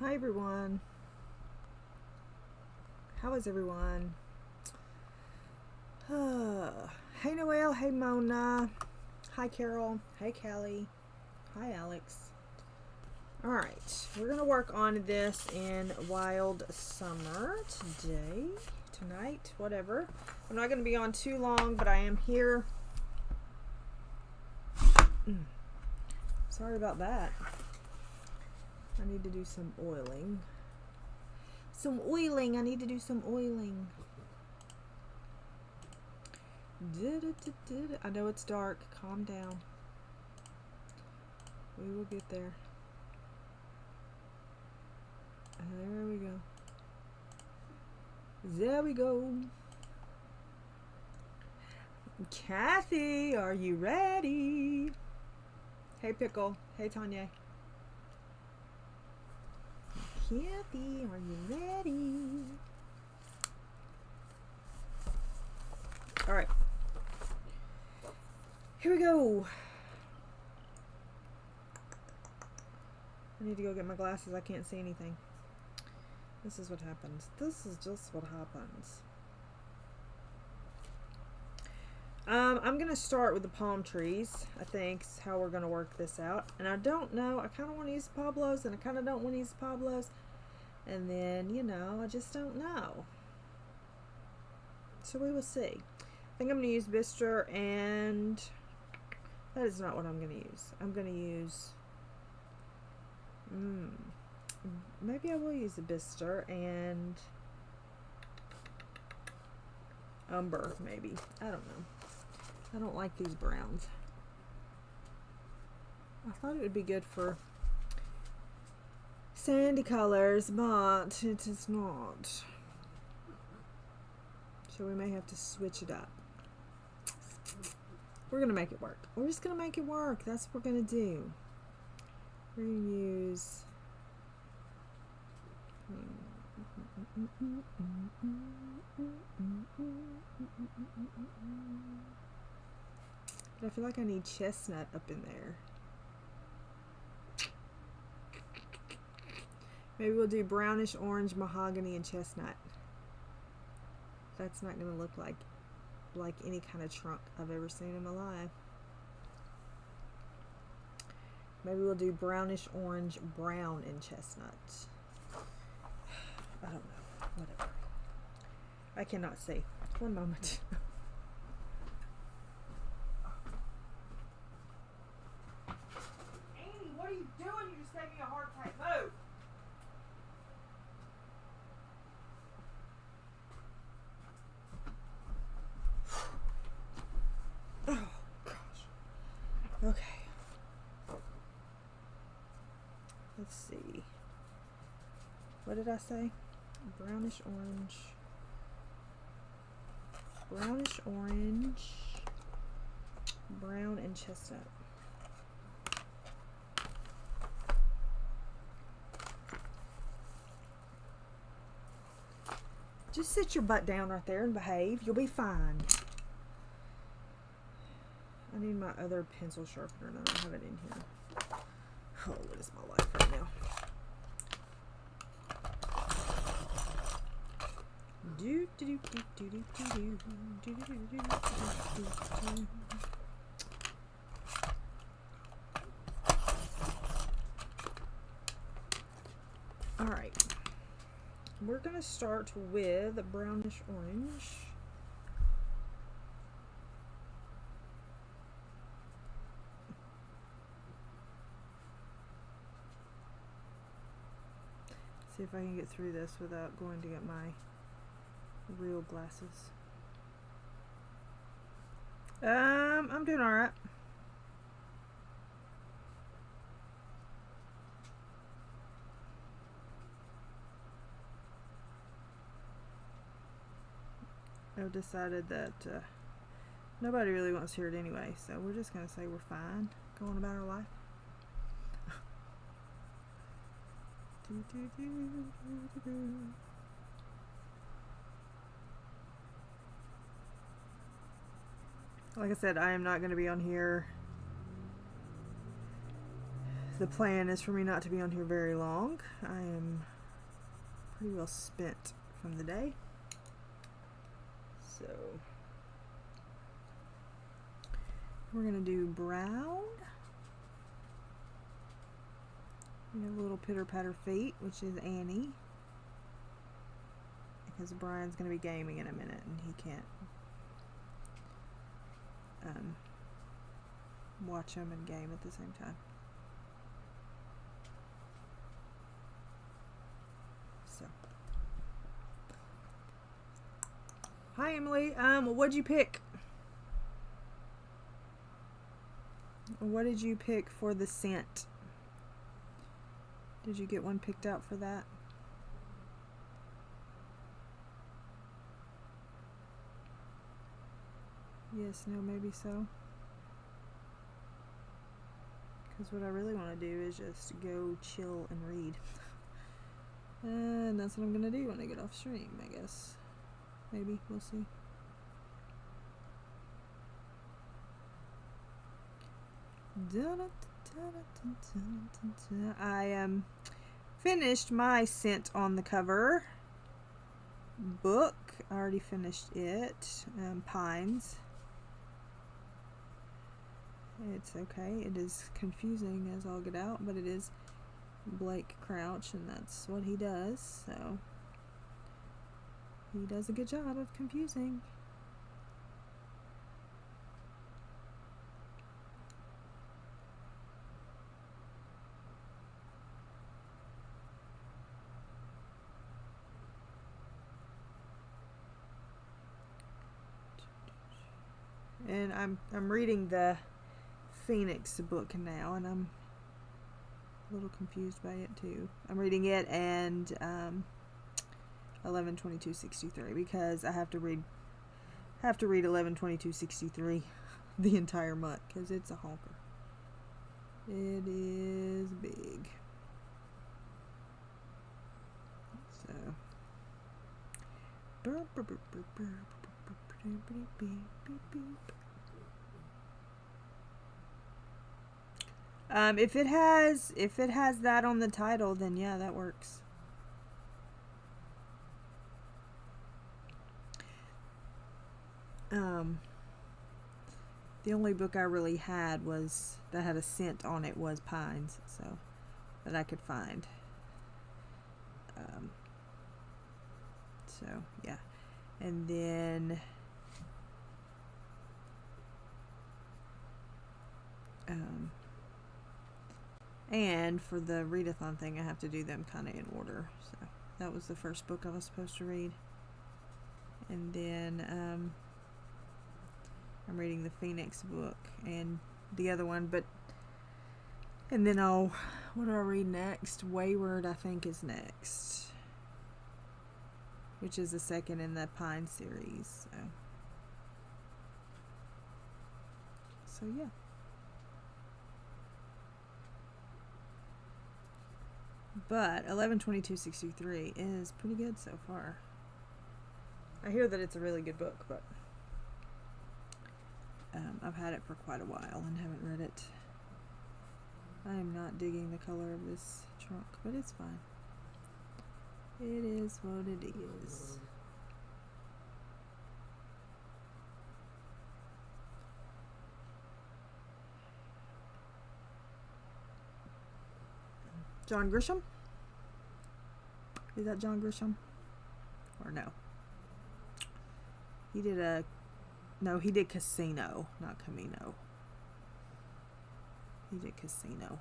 Hi everyone. How is everyone? Hey Noelle, hey Mona. Hi Carol, hey Callie. Hi Alex. Alright, we're gonna work on this in Wild Summer today, tonight, whatever. I'm not gonna be on too long, but I am here. Sorry about that. I need to do some oiling. I need to do some oiling. I know it's dark. Calm down. We will get there. There we go. There we go. Kathy, are you ready? Hey Pickle. Hey Tanya. Kathy, are you ready? All right. Here we go. I need to go get my glasses. I can't see anything. This is what happens. This is just what happens. I'm going to start with the palm trees, I think, is how we're going to work this out. And I don't know. I kind of want to use Pablos, and I kind of don't want to use Pablos. And then, you know, I just don't know. So we will see. I think I'm going to use Bister, and that is not what I'm going to use. I'm going to use... maybe I will use the Bister and Umber, maybe. I don't know. I don't like these browns. I thought it would be good for sandy colors, but it is not. So we may have to switch it up. We're going to make it work. We're just going to make it work. That's what we're going to do. We're going to use... But I feel like I need chestnut up in there. Maybe we'll do brownish orange, mahogany, and chestnut. That's not going to look like any kind of trunk I've ever seen in my life. Maybe we'll do brownish orange, brown, and chestnut. I don't know. Whatever. I cannot see. One moment. Amy, what are you doing? You just gave me a heart attack. Move! Oh, gosh. Okay. Let's see. What did I say? Brownish orange. Brownish orange. Brown and chestnut. Just sit your butt down right there and behave. You'll be fine. I need my other pencil sharpener and I don't have it in here. Oh, what is my life right now? All right. We're going to start with a brownish orange. See if I can get through this without going to get my real glasses. I'm doing all right. I've decided that nobody really wants to hear it anyway, so we're just going to say we're fine going about our life. Like I said, I am not going to be on here the plan is for me not to be on here very long. I am pretty well spent from the day. So we're going to do brown. We have little pitter patter feet, which is Annie. Because Brian's going to be gaming in a minute and he can't watch him and game at the same time. So, hi Emily. What'd you pick? What did you pick for the scent? Did you get one picked out for that? Yes, no, maybe so. Because what I really want to do is just go chill and read. And that's what I'm going to do when I get off stream, I guess. Maybe, we'll see. I finished my Scent on the Cover book. I already finished it. Pines. It's okay. It is confusing as all get out, but it is Blake Crouch, and that's what he does, so he does a good job of confusing. And I'm reading the Phoenix book now, and I'm a little confused by it too. I'm reading it and 11/22/63 because I have to read 11/22/63 the entire month because it's a honker. It is big. So if it has that on the title, then yeah, that works. The only book I really had that had a scent on it was Pines, so that I could find. So yeah, and then and for the readathon thing, I have to do them kind of in order. So that was the first book I was supposed to read, and then I'm reading the Phoenix book and the other one, and then what do I read next? Wayward, I think, is next, which is the second in the Pine series. So yeah. But 11/22/63 is pretty good so far. I hear that it's a really good book, but I've had it for quite a while and haven't read it. I am not digging the color of this trunk, but it's fine. It is what it is. John Grisham? Is that John Grisham? Or no? He did he did Casino, not Camino. He did Casino.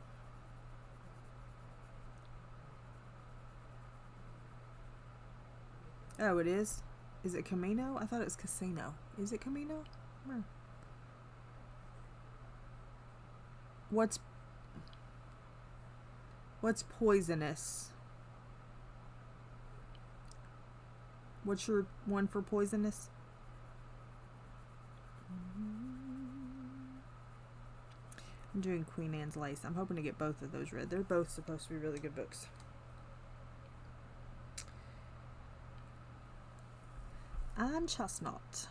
Oh, it is? Is it Camino? I thought it was Casino. Is it Camino? No. What's Poisonous? What's your one for Poisonous? I'm doing Queen Anne's Lace. I'm hoping to get both of those read. They're both supposed to be really good books. And Chestnut.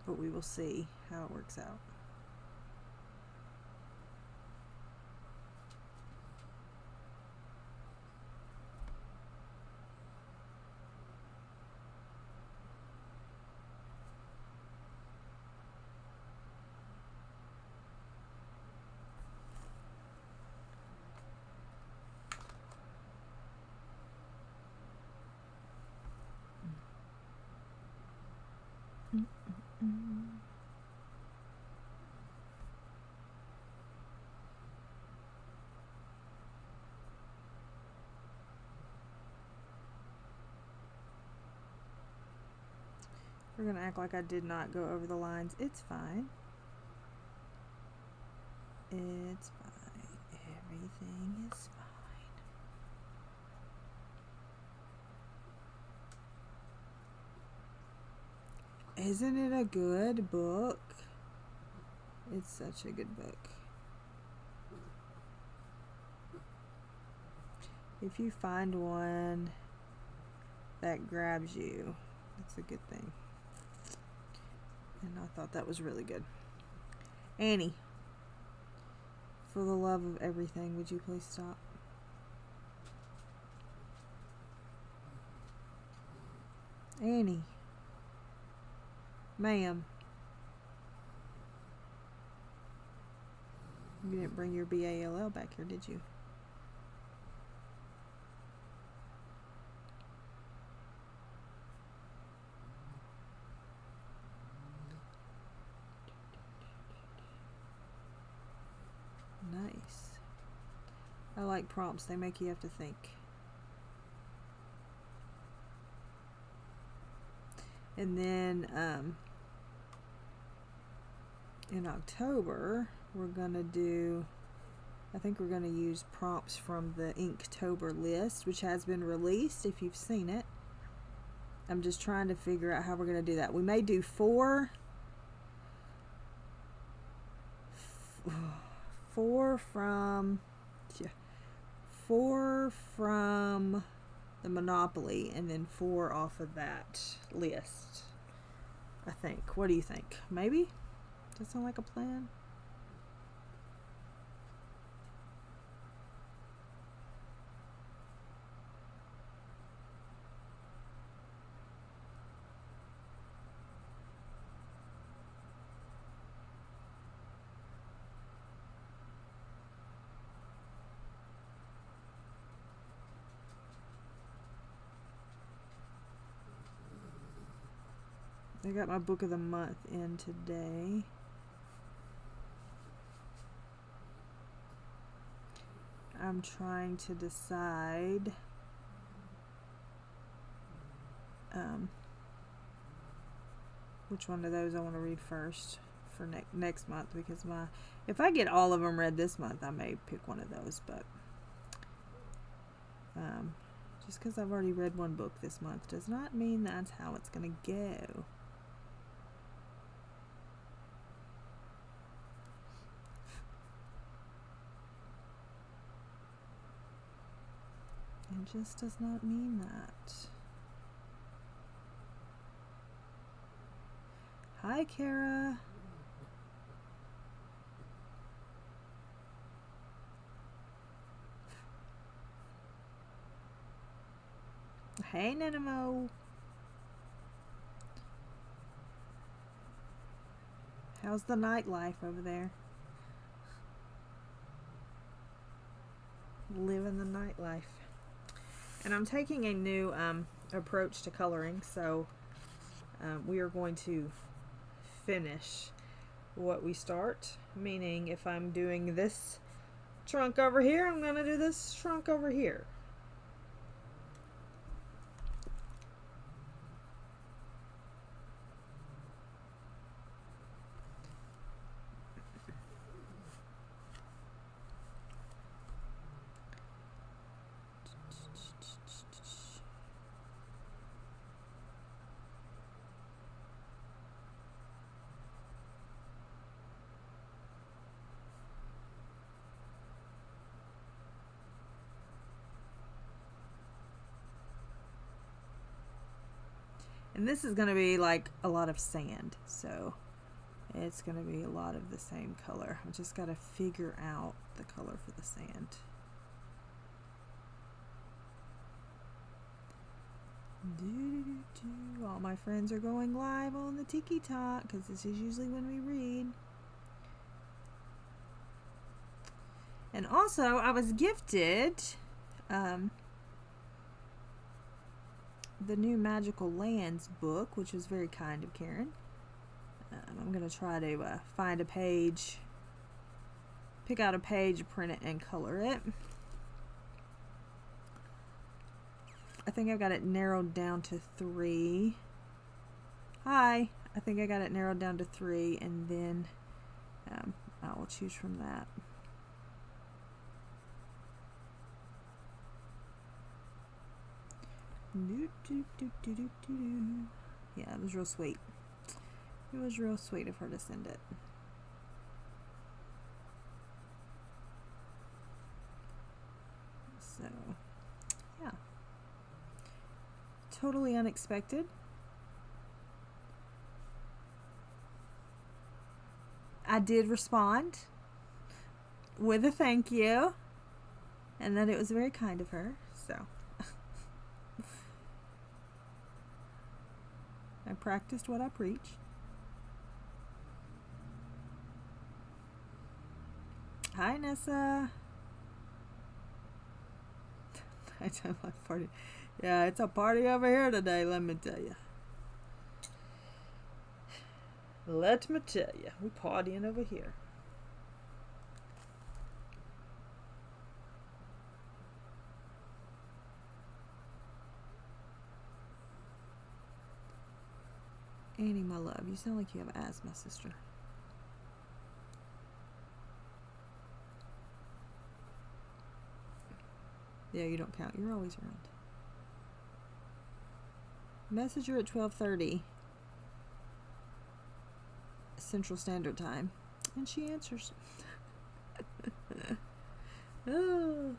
but we will see how it works out. We're going to act like I did not go over the lines. It's fine. It's fine. Everything is fine. Isn't it a good book? It's such a good book. If you find one that grabs you, that's a good thing. And I thought that was really good. Annie, for the love of everything, would you please stop? Annie. Ma'am. You didn't bring your BALL back here, did you? Nice. I like prompts. They make you have to think. And then in October, we're going to do, I think we're going to use prompts from the Inktober list, which has been released if you've seen it. I'm just trying to figure out how we're going to do that. We may do four from the Monopoly and then 4 off of that list, I think. What do you think? Maybe? Does that sound like a plan? I got my book of the month in today. I'm trying to decide which one of those I want to read first for next month, because if I get all of them read this month, I may pick one of those, but just because I've already read one book this month does not mean that's how it's going to go. It just does not mean that. Hi, Kara. Hey, Neenah. How's the nightlife over there? Living the nightlife. And I'm taking a new approach to coloring, so we are going to finish what we start, meaning if I'm doing this trunk over here, I'm going to do this trunk over here. And this is going to be like a lot of sand, so it's going to be a lot of the same color. I just got to figure out the color for the sand. All my friends are going live on the Tiki Talk because this is usually when we read. And also, I was gifted the new Magical Lands book, which was very kind of Karen. I'm going to try to find a page, pick out a page, print it, and color it. I think I've got it narrowed down to 3. Hi! I think I got it narrowed down to 3, and then I will choose from that. Yeah, it was real sweet. It was real sweet of her to send it. So, yeah. Totally unexpected. I did respond with a thank you, and that it was very kind of her, so. I practiced what I preach. Hi, Nessa. Nighttime life party. Yeah, it's a party over here today, let me tell you. Let me tell you, we're partying over here. Annie, my love, you sound like you have asthma, sister. Yeah, you don't count. You're always around. Message her at 12:30 Central Standard Time, and she answers. Oh.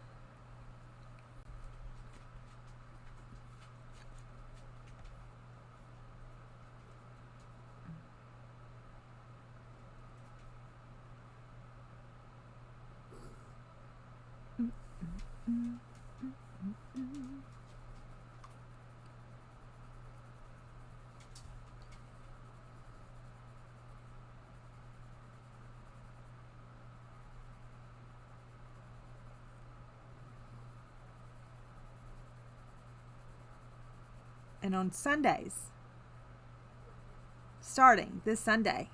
And on Sundays, starting this Sunday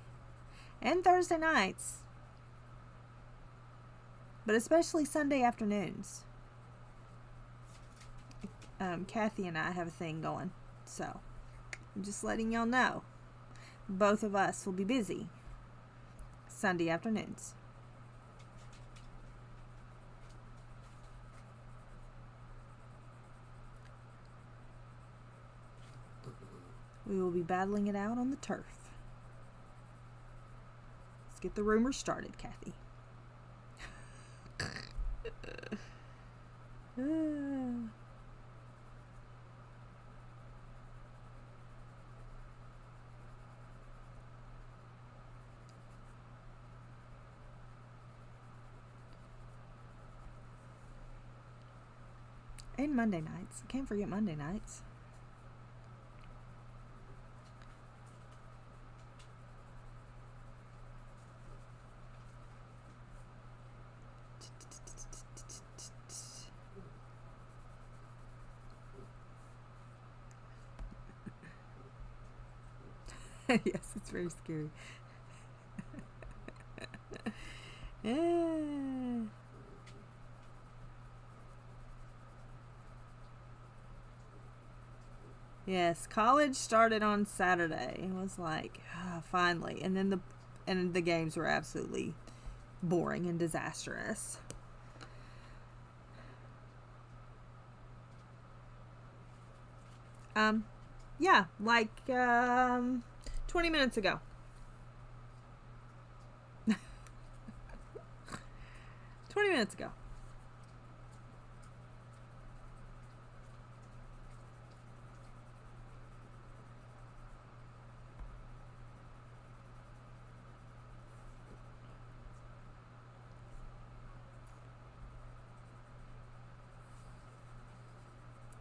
and Thursday nights, but especially Sunday afternoons, Kathy and I have a thing going, so I'm just letting y'all know. Both of us will be busy Sunday afternoons. We will be battling it out on the turf. Let's get the rumors started, Kathy. And Monday nights. I can't forget Monday nights. Yes, it's very scary. Yes, college started on Saturday. It was like, finally. And then the games were absolutely boring and disastrous. Yeah, like 20 minutes ago. 20 minutes ago.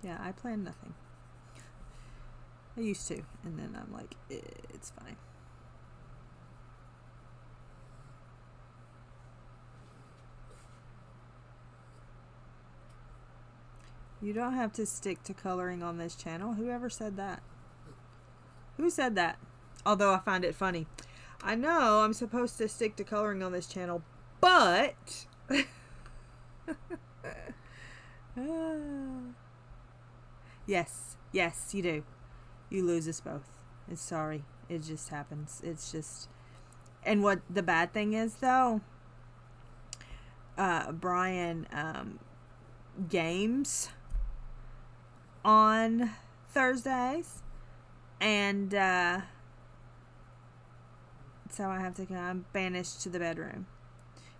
Yeah, I plan nothing. I used to, and then I'm like, it's fine. You don't have to stick to coloring on this channel. Whoever said that? Who said that? Although I find it funny. I know I'm supposed to stick to coloring on this channel, but... Yes, you do. You lose us both. It's sorry. It just happens. It's just... And what the bad thing is, though, Brian games on Thursdays, and so I have to I'm banished to the bedroom.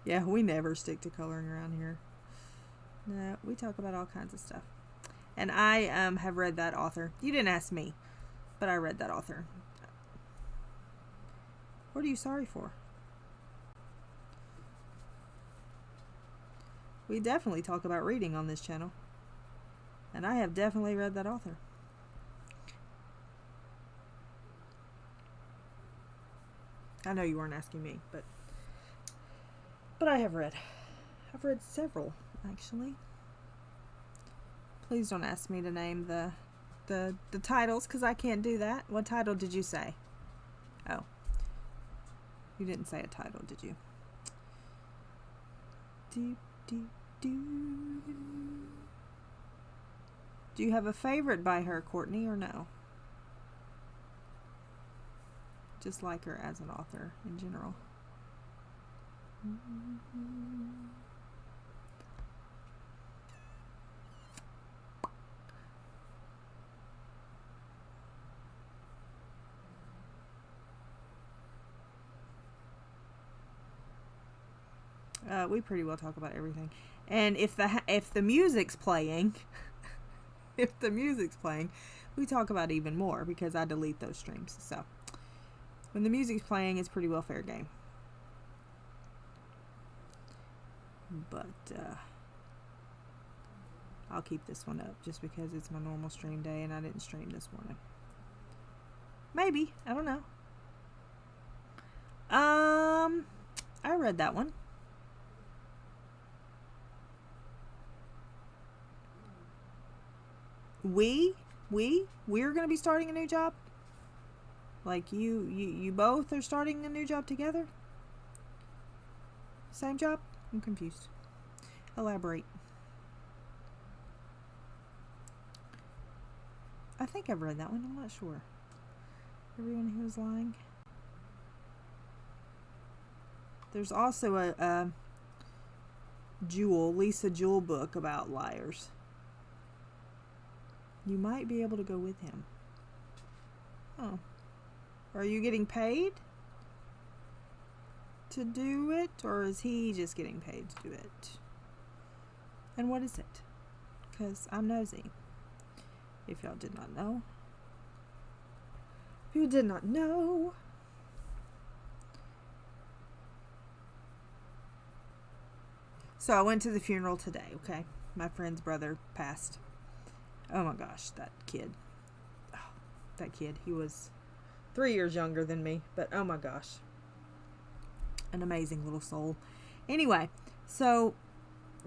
Yeah, we never stick to coloring around here. No, we talk about all kinds of stuff. And I have read that author. You didn't ask me, but I read that author. What are you sorry for? We definitely talk about reading on this channel. And I have definitely read that author. I know you weren't asking me, but I have read. I've read several, actually. Please don't ask me to name the titles, because I can't do that. What title did you say? Oh. You didn't say a title, did you? Do you have a favorite by her, Courtney, or no? Just like her as an author in general. We pretty well talk about everything. And if the music's playing, if the music's playing, we talk about even more because I delete those streams. So when the music's playing, it's pretty well fair game. But I'll keep this one up just because it's my normal stream day and I didn't stream this morning. Maybe. I don't know. I read that one. We're going to be starting a new job? Like you both are starting a new job together? Same job? I'm confused. Elaborate. I think I've read that one. I'm not sure. Everyone Who Was Lying. There's also a Lisa Jewell book about liars. You might be able to go with him. Oh. Are you getting paid to do it? Or is he just getting paid to do it? And what is it? Because I'm nosy. If y'all did not know. If you did not know. So I went to the funeral today, okay? My friend's brother passed. Oh my gosh, that kid. Oh, that kid. He was 3 years younger than me, but oh my gosh. An amazing little soul. Anyway, so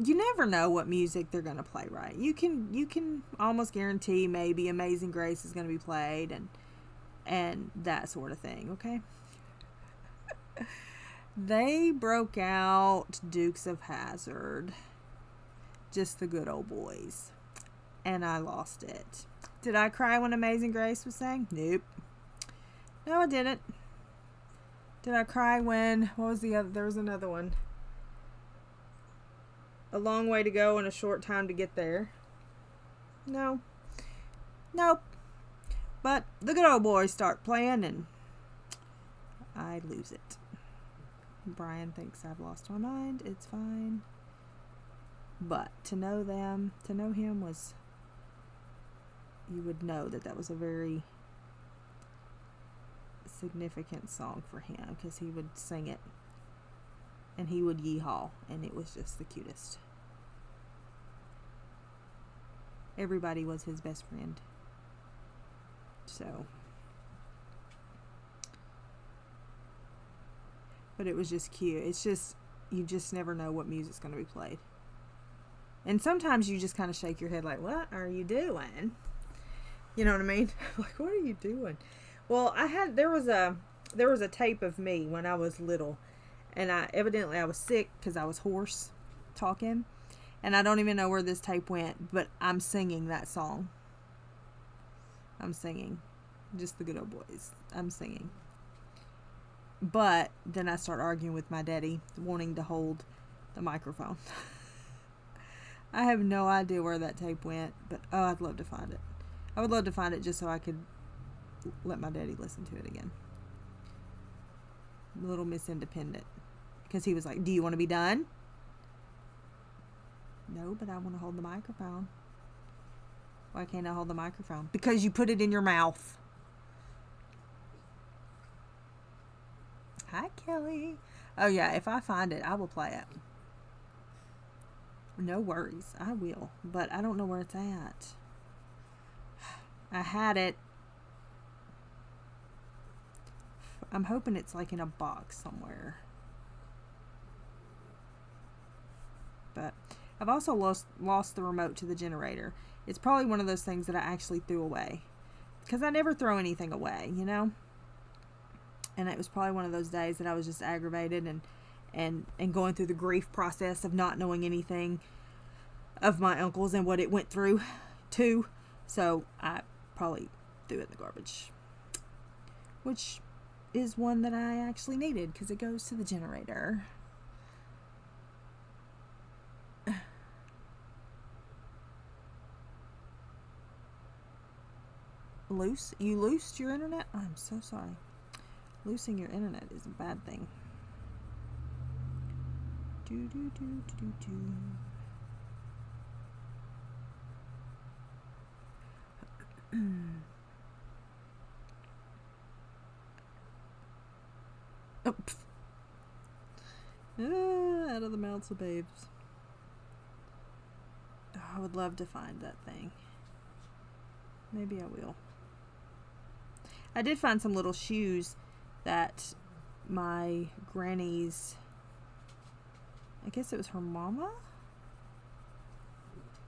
you never know what music they're going to play, right? You can almost guarantee maybe Amazing Grace is going to be played and that sort of thing, okay? They broke out Dukes of Hazzard. Just the good old boys. And I lost it. Did I cry when Amazing Grace was sang? Nope. No, I didn't. Did I cry when, what was the other, there was another one. A Long Way to Go and a Short Time to Get There. No. Nope. But the good old boys start playing and I lose it. Brian thinks I've lost my mind. It's fine. But to know them, to know him was, you would know that was a very significant song for him because he would sing it and he would yee-haw and it was just the cutest. everybody was his best friend. So, but it was just cute. It's just, you just never know what music's going to be played. And sometimes you just kind of shake your head like, what are you doing? You know what I mean? Like, what are you doing? Well, there was a tape of me when I was little, and I was sick because I was hoarse talking, and I don't even know where this tape went, but I'm singing that song. I'm singing Just the Good Old Boys. I'm singing. But then I start arguing with my daddy, wanting to hold the microphone. I have no idea where that tape went, but oh, I'd love to find it. I would love to find it just so I could let my daddy listen to it again. Little Miss Independent. Because he was like, do you want to be done? No, but I want to hold the microphone. Why can't I hold the microphone? Because you put it in your mouth. Hi, Kelly. Oh, yeah, if I find it, I will play it. No worries. I will. But I don't know where it's at. I had it. I'm hoping it's like in a box somewhere. But I've also lost the remote to the generator. It's probably one of those things that I actually threw away. Because I never throw anything away, you know? And it was probably one of those days that I was just aggravated and going through the grief process of not knowing anything of my uncle's and what it went through too. So I probably threw it in the garbage. Which is one that I actually needed because it goes to the generator. You loosed your internet? I'm so sorry. Losing your internet is a bad thing. Out of the mouths of babes. Oh, I would love to find that thing. Maybe I will. I did find some little shoes that my granny's, I guess it was her mama?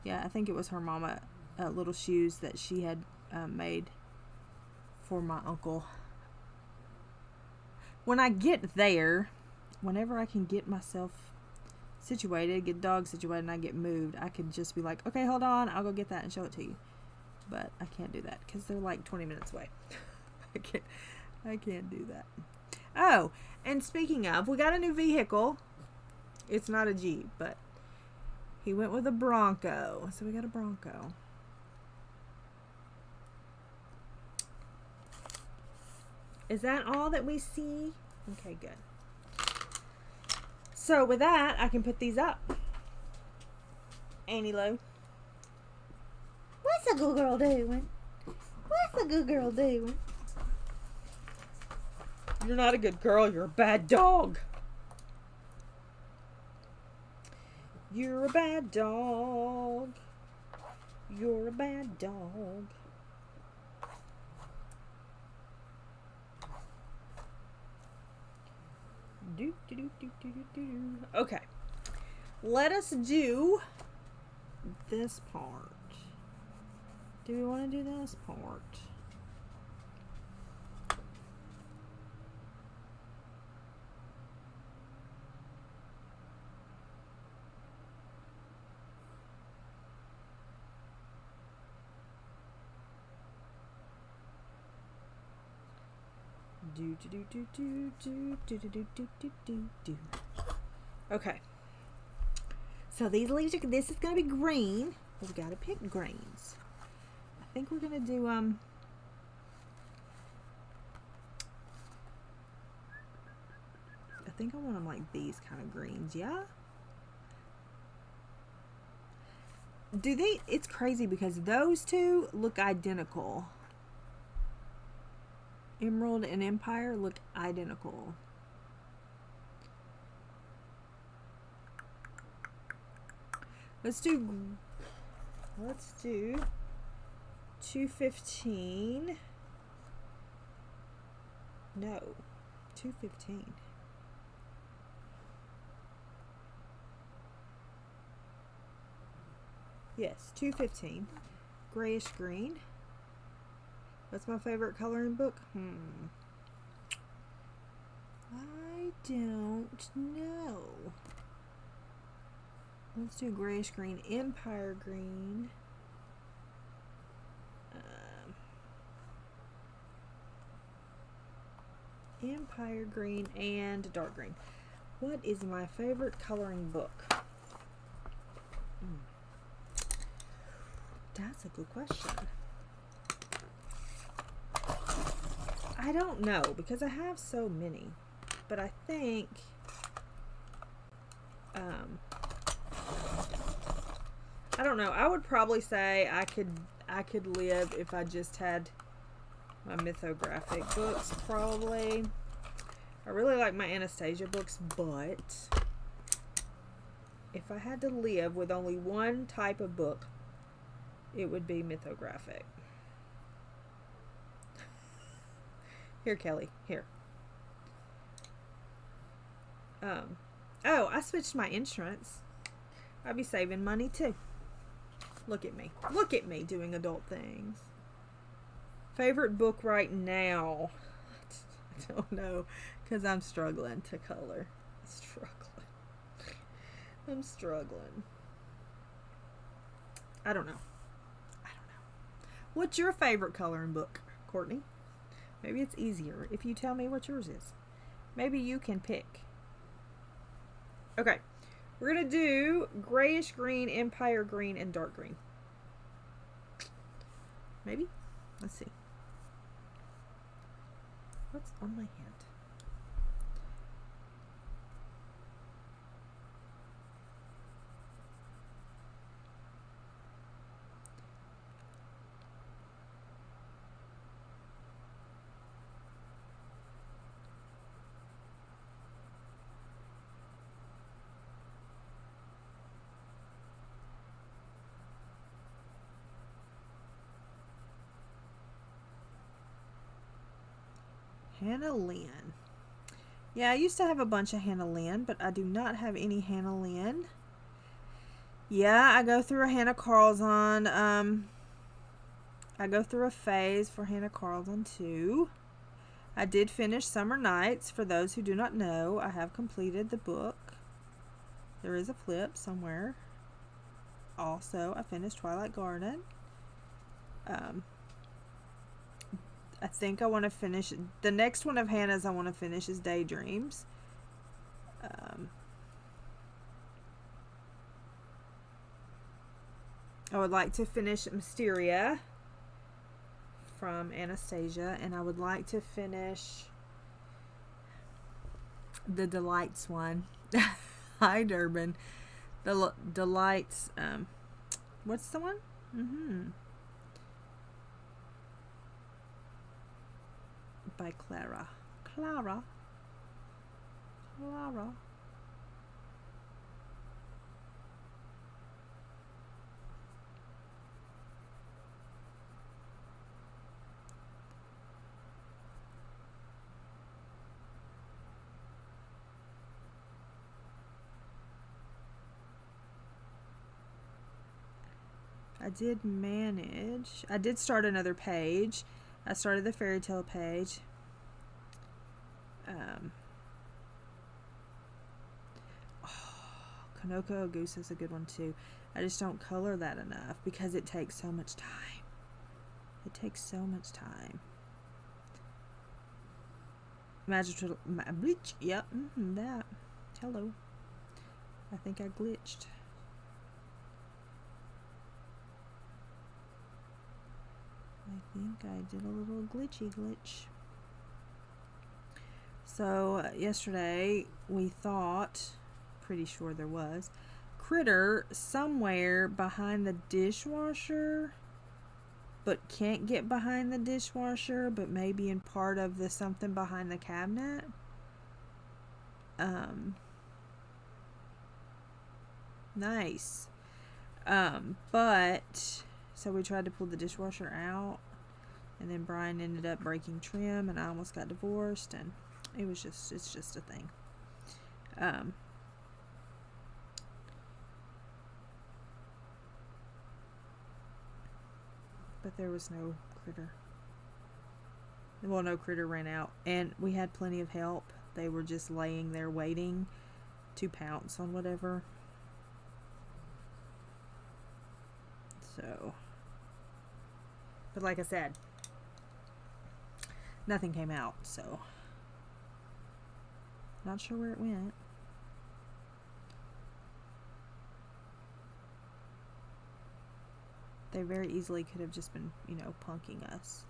Yeah, I think it was her mama, little shoes that she had made for my uncle. When I get there, whenever I can get myself situated, get dog situated, and I get moved, I can just be like, okay, hold on, I'll go get that and show it to you. But I can't do that because they're like 20 minutes away. I can't do that. Oh, and speaking of, we got a new vehicle. It's not a Jeep, but he went with a Bronco. So we got a Bronco. Is that all that we see? Okay, good. So with that, I can put these up. Annie Lo. What's a good girl doing? What's a good girl doing? You're not a good girl. You're a bad dog. You're a bad dog. You're a bad dog. Okay. Let us do this part. Do we want to do this part? Okay. So these leaves are, this is going to be green. We've got to pick greens. I think we're going to do, I think I want them like these kind of greens, yeah? Do they, it's crazy because those two look identical. Emerald and Empire look identical. Let's do let's do 215. No, 215. Yes, 215. Grayish green. That's my favorite coloring book. I don't know. Let's do grayish green, Empire green. Empire green and dark green. What is my favorite coloring book? That's a good question. I don't know because I have so many, but I think I don't know. I would probably say I could live if I just had my Mythographic books, probably. I really like my Anastasia books, but if I had to live with only one type of book, it would be Mythographic. Here, Kelly. Here. Oh, I switched my insurance. I'd be saving money too. Look at me. Look at me doing adult things. Favorite book right now? I don't know, because I'm struggling to color. I'm struggling. I don't know. What's your favorite coloring book, Courtney? Maybe it's easier if you tell me what yours is. Maybe you can pick. Okay. We're going to do grayish green, Empire green, and dark green. Maybe? Let's see. What's on my hand? Hannah Lynn. Yeah, I used to have a bunch of Hannah Lynn, but I do not have any Hannah Lynn. Yeah, I go through a Hannah Carlson. I go through a phase for Hannah Carlson too. I did finish Summer Nights. For those who do not know, I have completed the book. There is a flip somewhere. Also, I finished Twilight Garden. I think I want to finish the next one of Hannah's. I want to finish is Daydreams. I would like to finish Mysteria from Anastasia, and I would like to finish the Delights one. Hi, Durbin. The Delights. What's the one? By Clara. I did manage. I did start another page. I started the fairy tale page. Kanoko Goose is a good one too. I just don't color that enough because it takes so much time. It takes so much time. Magical bleach. Yep, that. Hello. I think I glitched. I think I did a little glitch. So yesterday we thought, pretty sure there was, critter somewhere behind the dishwasher, but can't get behind the dishwasher, but maybe in part of the something behind the cabinet. Nice. But so we tried to pull the dishwasher out, and then Brian ended up breaking trim, and I almost got divorced, and it's just a thing. But there was no critter. Well, no critter ran out, and we had plenty of help. They were just laying there waiting to pounce on whatever. So, but like I said, nothing came out, so not sure where it went. They very easily could have just been, you know, punking us.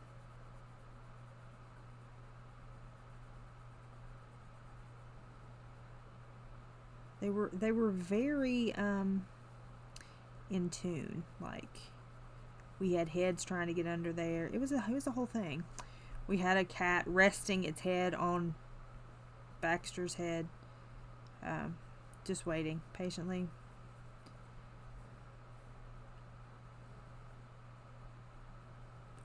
They were very in tune. Like, we had heads trying to get under there. It was a whole thing. We had a cat resting its head on Baxter's head, just waiting patiently.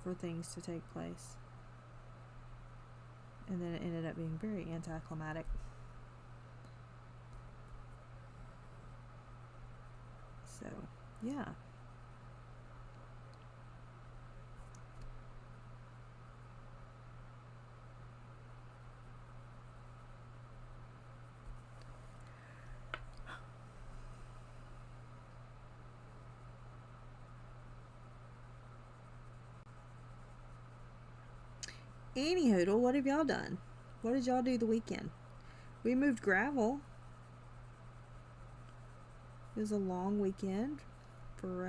For things to take place. And then it ended up being very anticlimactic. So, yeah. Anyhoodle, what have y'all done? What did y'all do the weekend? We moved gravel. It was a long weekend for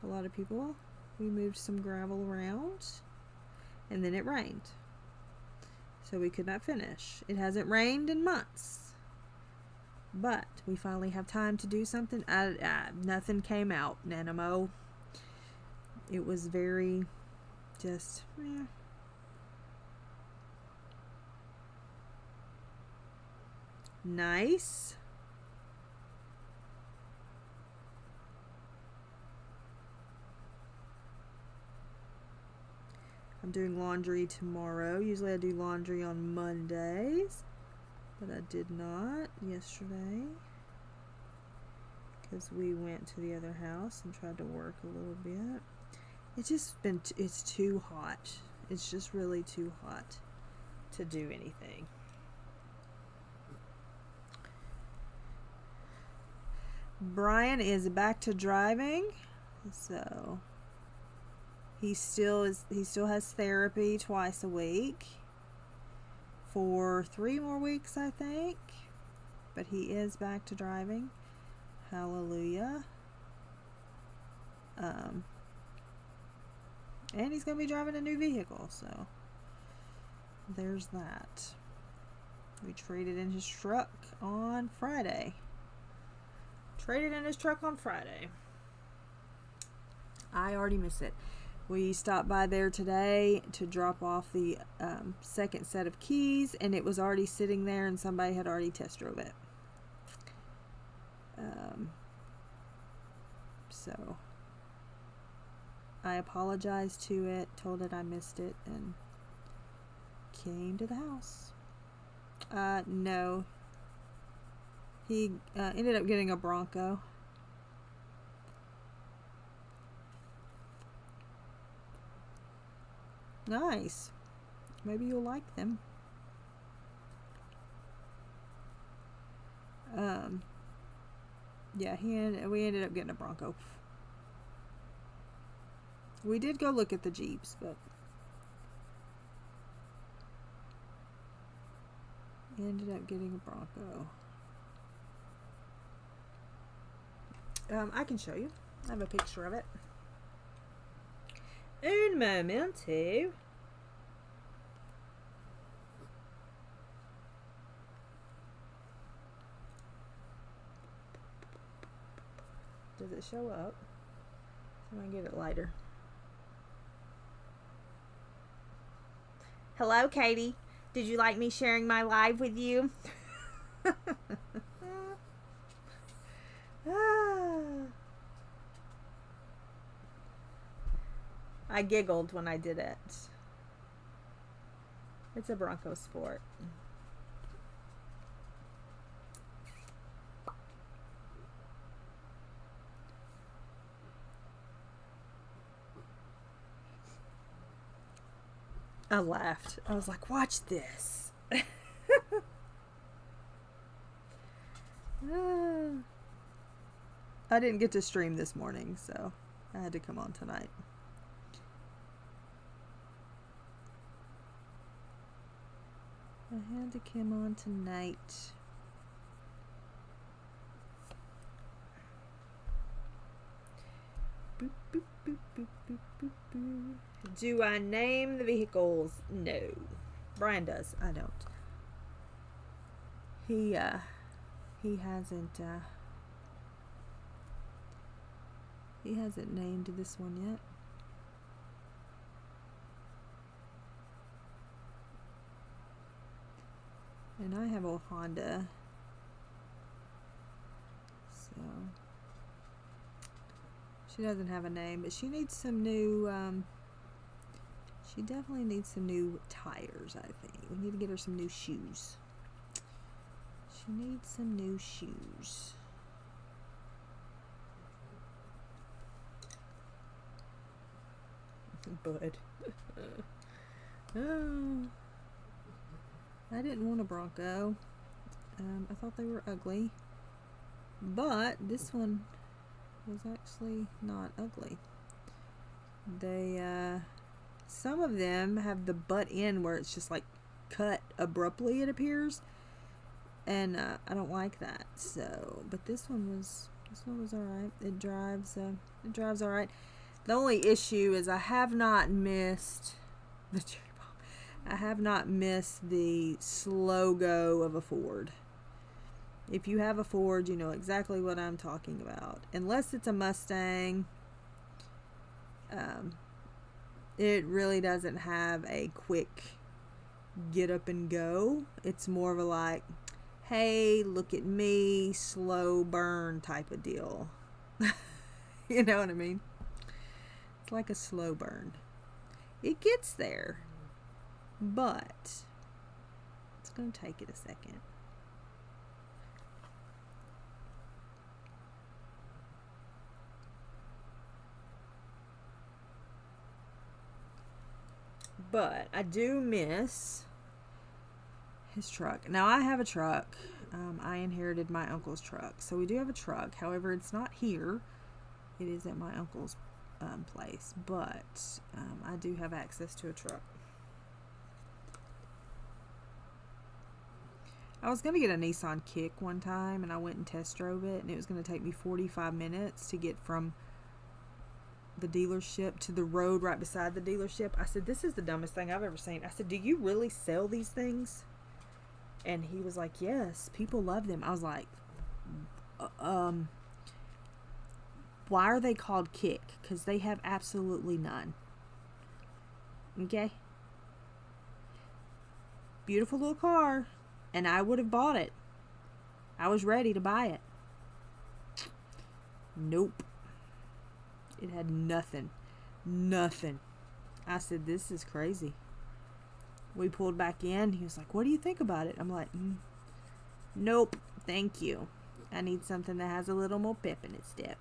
a lot of people. We moved some gravel around, and then it rained, so we could not finish. It hasn't rained in months, but we finally have time to do something. Nothing came out, Nanamo. It was very just, yeah. Nice. I'm doing laundry tomorrow. Usually I do laundry on Mondays, but I did not yesterday because we went to the other house and tried to work a little bit. It's just been, it's too hot. It's just really too hot to do anything. Brian is back to driving, so he still has therapy twice a week for 3 more weeks, I think. But he is back to driving. Hallelujah. And he's going to be driving a new vehicle, so there's that. We traded in his truck on Friday. I already miss it. We stopped by there today to drop off the second set of keys, and it was already sitting there, and somebody had already test drove it. So I apologized to it, told it I missed it, and came to the house. No. He ended up getting a Bronco. Nice. Maybe you'll like them. Yeah, we ended up getting a Bronco. We did go look at the Jeeps, but ended up getting a Bronco. I can show you. I have a picture of it. Un momento. Does it show up? I'm gonna get it lighter. Hello, Katie. Did you like me sharing my live with you? I giggled when I did it. It's a Bronco Sport. I laughed. I was like, watch this. I didn't get to stream this morning, so I had to come on tonight. I had to come on tonight. Boop, boop, boop, boop, boop, boop, boop. Do I name the vehicles? No. Brian does. I don't. He hasn't named this one yet. And I have a Honda. So she doesn't have a name, but she needs some new she definitely needs some new tires, I think. We need to get her some new shoes. She needs some new shoes. Bud. Oh. I didn't want a Bronco. I thought they were ugly. But this one was actually not ugly. They, some of them have the butt end where it's just like cut abruptly, it appears. And I don't like that. So, but this one was alright. It drives alright. The only issue is I have not missed the cherry bomb. I have not missed the slow go of a Ford. If you have a Ford, you know exactly what I'm talking about. Unless it's a Mustang, it really doesn't have a quick get up and go. It's more of a like, hey, look at me, slow burn type of deal. You know what I mean? It's like a slow burn. It gets there, but it's going to take it a second. But I do miss his truck. Now I have a truck. I inherited my uncle's truck. So we do have a truck. However, it's not here. It is at my uncle's place. But I do have access to a truck. I was going to get a Nissan Kick one time, and I went and test drove it, and it was going to take me 45 minutes to get from the dealership to the road right beside the dealership. I said, this is the dumbest thing I've ever seen. I said, do you really sell these things? And he was like, yes, people love them. I was like, why are they called Kick? Because they have absolutely none. Okay? Beautiful little car. And I would have bought it. I was ready to buy it. Nope. It had nothing. Nothing. I said, this is crazy. We pulled back in. He was like, what do you think about it? I'm like, nope, thank you. I need something that has a little more pep in its step.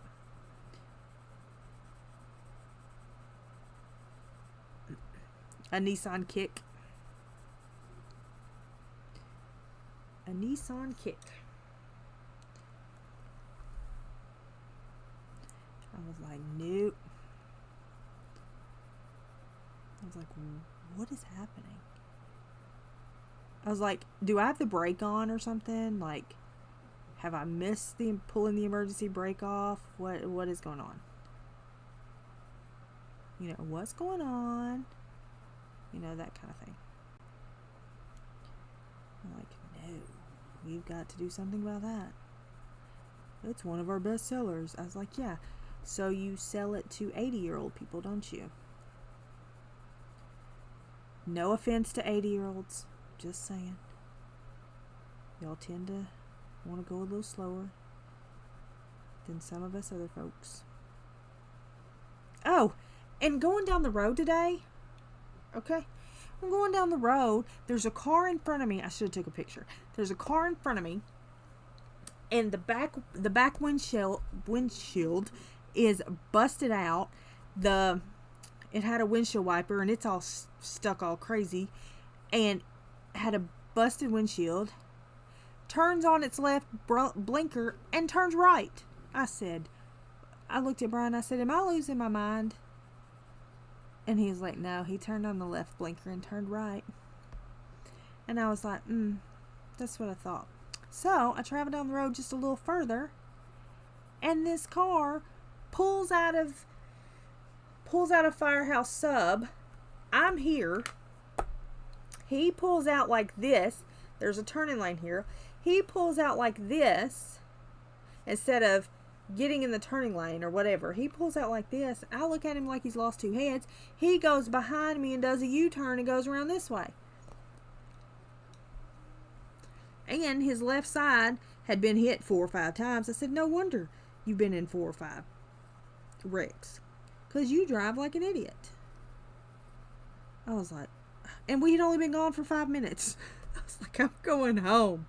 A Nissan Kick. A Nissan Kick. I was like, nope. I was like, what is happening? I was like, do I have the brake on or something? Like, have I missed pulling the emergency brake off? What is going on? You know, what's going on? You know, that kind of thing. I'm like, no, we've got to do something about that. It's one of our best sellers. I was like, yeah. So you sell it to 80-year-old people, don't you? No offense to 80-year-olds. Just saying. Y'all tend to want to go a little slower than some of us other folks. Oh, And going down the road today, okay, I'm going down the road. There's a car in front of me. I should have took a picture. There's a car in front of me, and the back windshield is busted out. It had a windshield wiper, and it's all stuck all crazy, and had a busted windshield. Turns on its left blinker and turns right. I looked at Brian. I said, "Am I losing my mind?" And he was like, "No, he turned on the left blinker and turned right." And I was like, that's what I thought. So I traveled down the road just a little further, and this car pulls out of Firehouse Sub. I'm here. He pulls out like this. There's a turning lane here. He pulls out like this instead of getting in the turning lane or whatever. He pulls out like this. I look at him like he's lost two heads. He goes behind me and does a U-turn and goes around this way. And his left side had been hit 4 or 5 times. I said, "No wonder you've been in 4 or 5 wrecks, because you drive like an idiot." I was like, and we had only been gone for 5 minutes. I was like, I'm going home.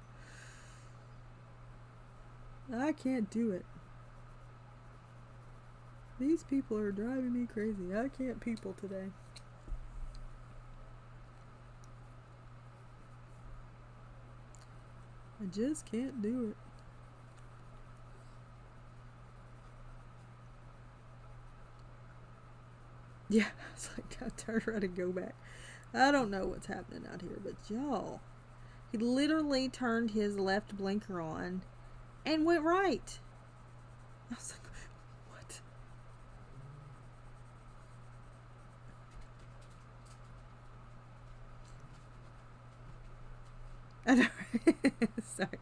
I can't do it. These people are driving me crazy. I can't people today. I just can't do it. Yeah, it's like I turn around and go back. I don't know what's happening out here, but y'all, he literally turned his left blinker on and went right. I was like, what? I know. Sorry.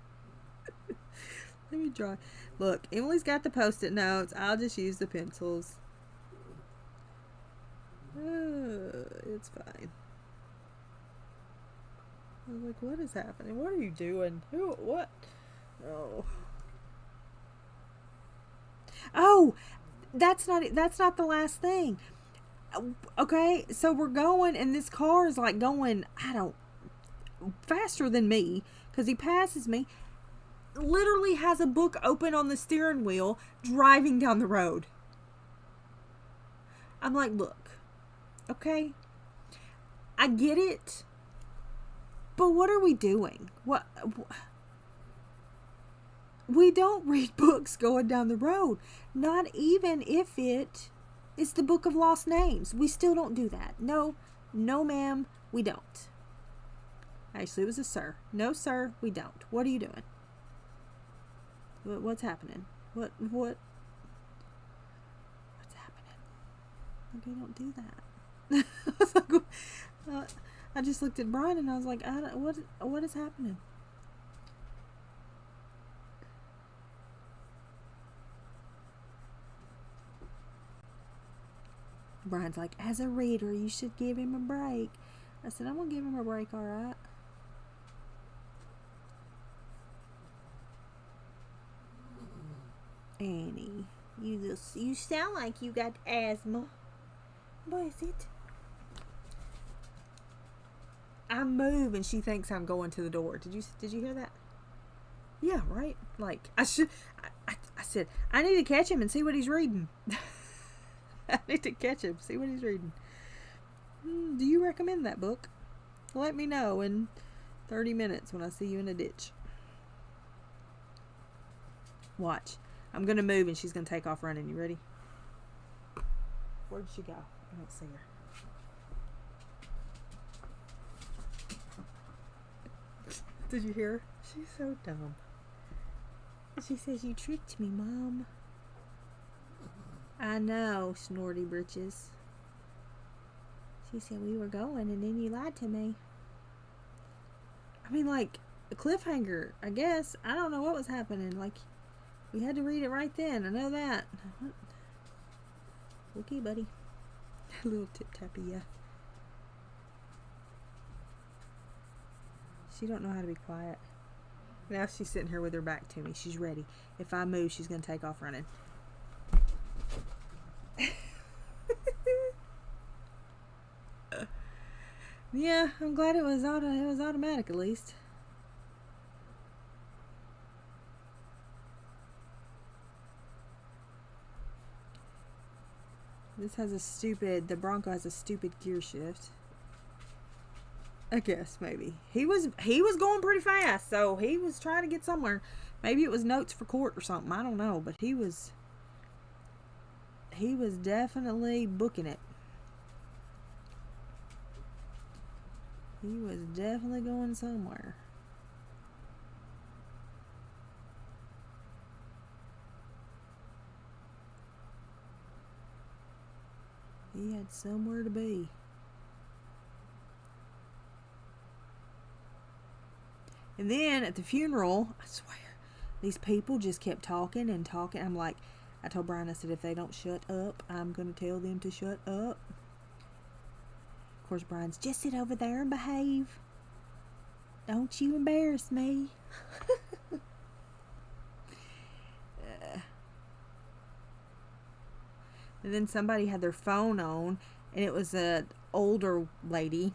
Let me draw. Look, Emily's got the Post-it notes. I'll just use the pencils. It's fine. I was like, what is happening? What are you doing? Who? What? Oh, that's not the last thing. Okay, so we're going, and this car is like going, faster than me, because he passes me. Literally has a book open on the steering wheel, driving down the road. I'm like, look, okay, I get it, but what are we doing? What? We don't read books going down the road, not even if it is the Book of Lost Names. We still don't do that. No, ma'am, we don't. Actually, it was a sir. No, sir, we don't. What are you doing? What's happening? What's happening? Like, we don't do that. I was like, I just looked at Brian and I was like, what is happening? Brian's like, as a reader, you should give him a break. I said, I'm gonna give him a break, all right. Annie, you sound like you got asthma. What is it? I move and she thinks I'm going to the door. Did you hear that? Yeah, right. Like I said, I need to catch him and see what he's reading. I need to catch him, see what he's reading. Do you recommend that book? Let me know in 30 minutes when I see you in a ditch. Watch. I'm going to move and she's going to take off running. You ready? Where'd she go? I don't see her. Did you hear her? She's so dumb. She says, you tricked me, Mom. I know, snorty britches. She said we were going and then you lied to me. I mean, like, a cliffhanger, I guess. I don't know what was happening. Like, we had to read it right then. I know that. What? Okay, buddy. A little tip-tappy, yeah. She don't know how to be quiet. Now she's sitting here with her back to me. She's ready. If I move, she's going to take off running. Yeah, I'm glad it was automatic at least. This has a stupid, the Bronco has a stupid gear shift. I guess maybe. He was going pretty fast, so he was trying to get somewhere. Maybe it was notes for court or something. I don't know, but he was definitely booking it. He was definitely going somewhere. He had somewhere to be. And then at the funeral, I swear, these people just kept talking and talking. I'm like, I told Brian, I said, if they don't shut up, I'm going to tell them to shut up. Of course, Brian's, just sit over there and behave. Don't you embarrass me. And then somebody had their phone on, and it was an older lady.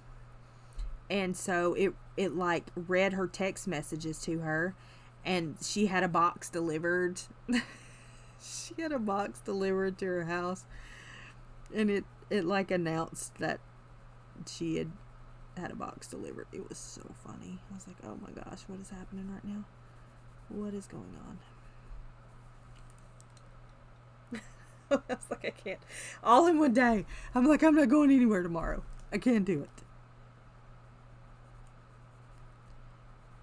And so it like read her text messages to her, and she had a box delivered. She had a box delivered to her house, and it like announced that she had a box delivered. It was so funny. I was like, oh my gosh, what is happening right now? What is going on? I was like, I can't. All in one day. I'm like, I'm not going anywhere tomorrow. I can't do it.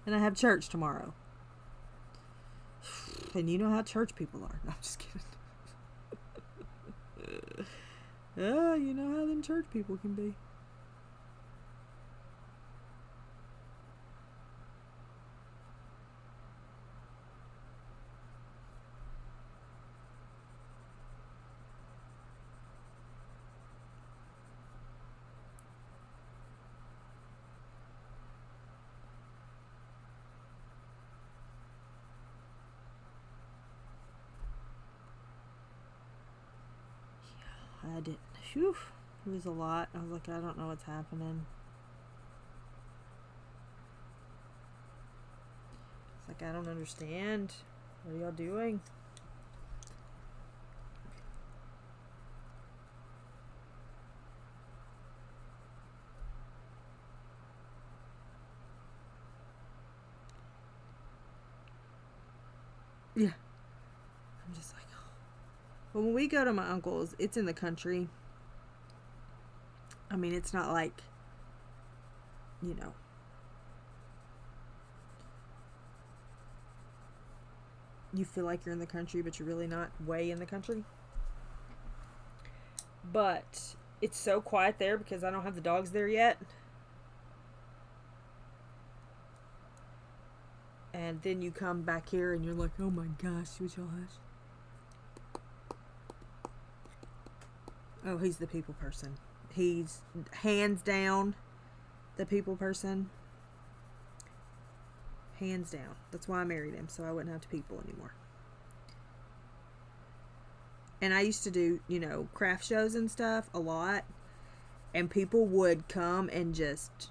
And I have church tomorrow. And you know how church people are. No, I'm just kidding. You know how them church people can be. I didn't. Whew. It was a lot. I was like, I don't know what's happening. It's like, I don't understand. What are y'all doing? Yeah. I'm just like, oh. Well, when we go to my uncle's, it's in the country. I mean, it's not like, you know, you feel like you're in the country, but you're really not way in the country. But it's so quiet there because I don't have the dogs there yet. And then you come back here and you're like, oh my gosh, what y'all hush? Oh, he's the people person. He's hands down the people person. Hands down. That's why I married him, so I wouldn't have to people anymore. And I used to do, you know, craft shows and stuff a lot. And people would come and just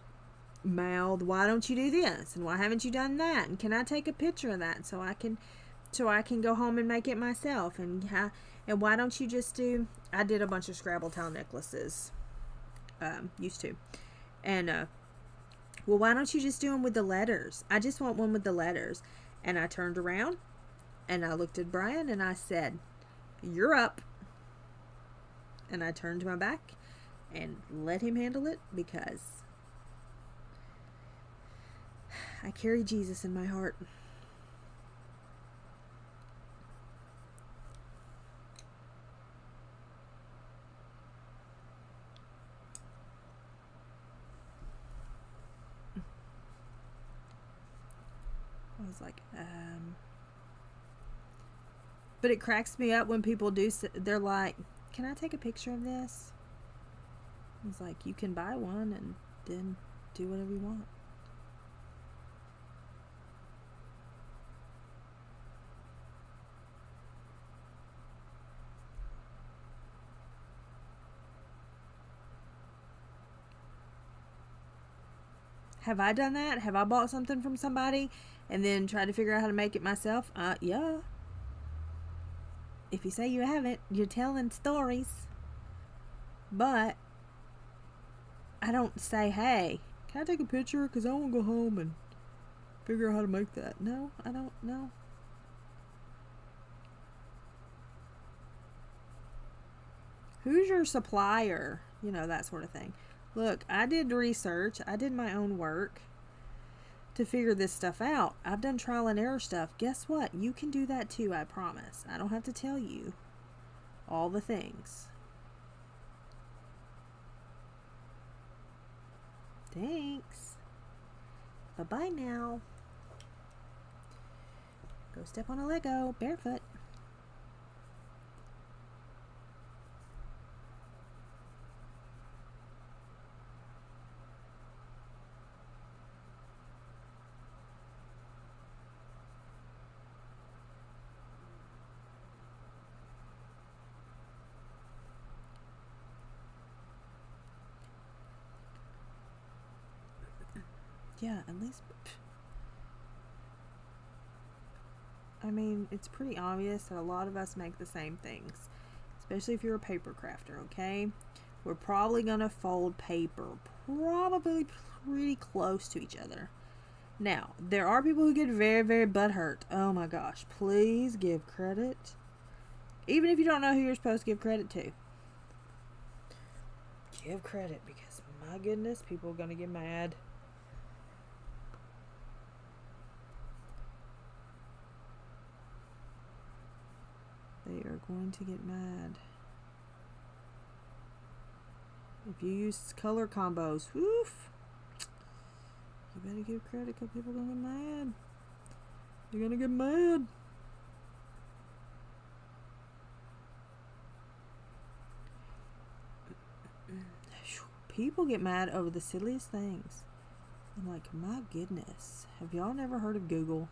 mouth, why don't you do this? And why haven't you done that? And can I take a picture of that so I can go home and make it myself? And why don't you just do, I did a bunch of Scrabble tile necklaces. Used to. And, well, why don't you just do them with the letters? I just want one with the letters. And I turned around and I looked at Brian and I said, you're up. And I turned my back and let him handle it because I carry Jesus in my heart. I was like, but it cracks me up when people do, they're like, can I take a picture of this? It's like, you can buy one and then do whatever you want. Have I done that? Have I bought something from somebody and then tried to figure out how to make it myself? Yeah. If you say you haven't, you're telling stories. But I don't say, hey, can I take a picture? Because I want to go home and figure out how to make that. No, I don't know. Who's your supplier? You know, that sort of thing. Look, I did research. I did my own work to figure this stuff out. I've done trial and error stuff. Guess what? You can do that too, I promise. I don't have to tell you all the things. Thanks. Bye-bye now. Go step on a Lego barefoot. Yeah, at least, I mean, it's pretty obvious that a lot of us make the same things, especially if you're a paper crafter, okay? We're probably going to fold paper probably pretty close to each other. Now, there are people who get very, very butthurt. Oh my gosh, please give credit. Even if you don't know who you're supposed to give credit to. Give credit, because my goodness, people are going to get mad. They are going to get mad. If you use color combos, woof, you better give credit because people are going to get mad. They're going to get mad. People get mad over the silliest things. I'm like, my goodness. Have y'all never heard of Google?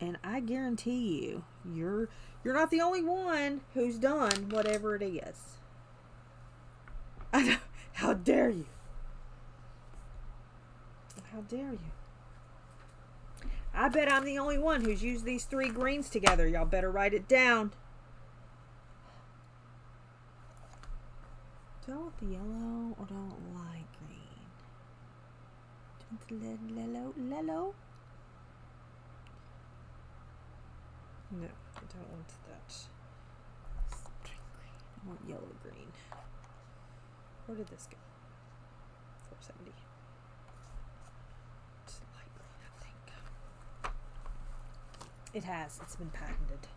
And I guarantee you, you're not the only one who's done whatever it is. How dare you? How dare you? I bet I'm the only one who's used these 3 greens together. Y'all better write it down. Do I want the yellow or do I want light green? Lello? No, I don't want that. I want yellow green. Where did this go? 470. It's light green, I think. It has. It's been patented.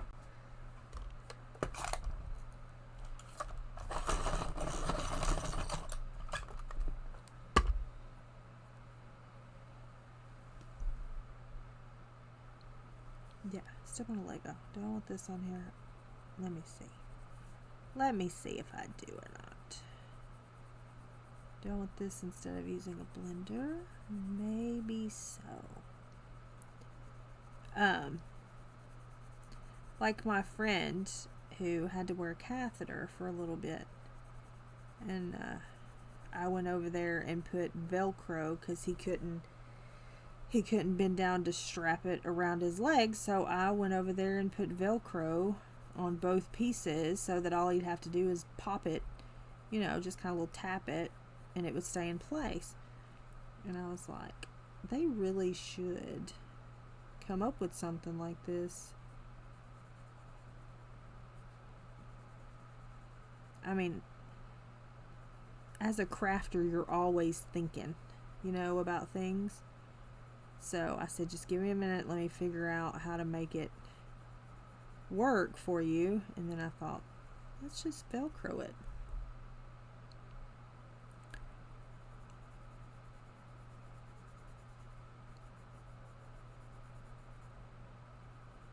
Yeah, step on a Lego. Do I want this on here? Let me see. Let me see if I do or not. Do I want this instead of using a blender? Maybe so. Like my friend who had to wear a catheter for a little bit. And I went over there and put Velcro because he couldn't bend down to strap it around his legs, so I went over there and put Velcro on both pieces so that all he'd have to do is pop it, you know, just kind of a little tap it, and it would stay in place. And I was like, they really should come up with something like this. I mean, as a crafter, you're always thinking, you know, about things. So I said, just give me a minute. Let me figure out how to make it work for you. And then I thought, let's just Velcro it.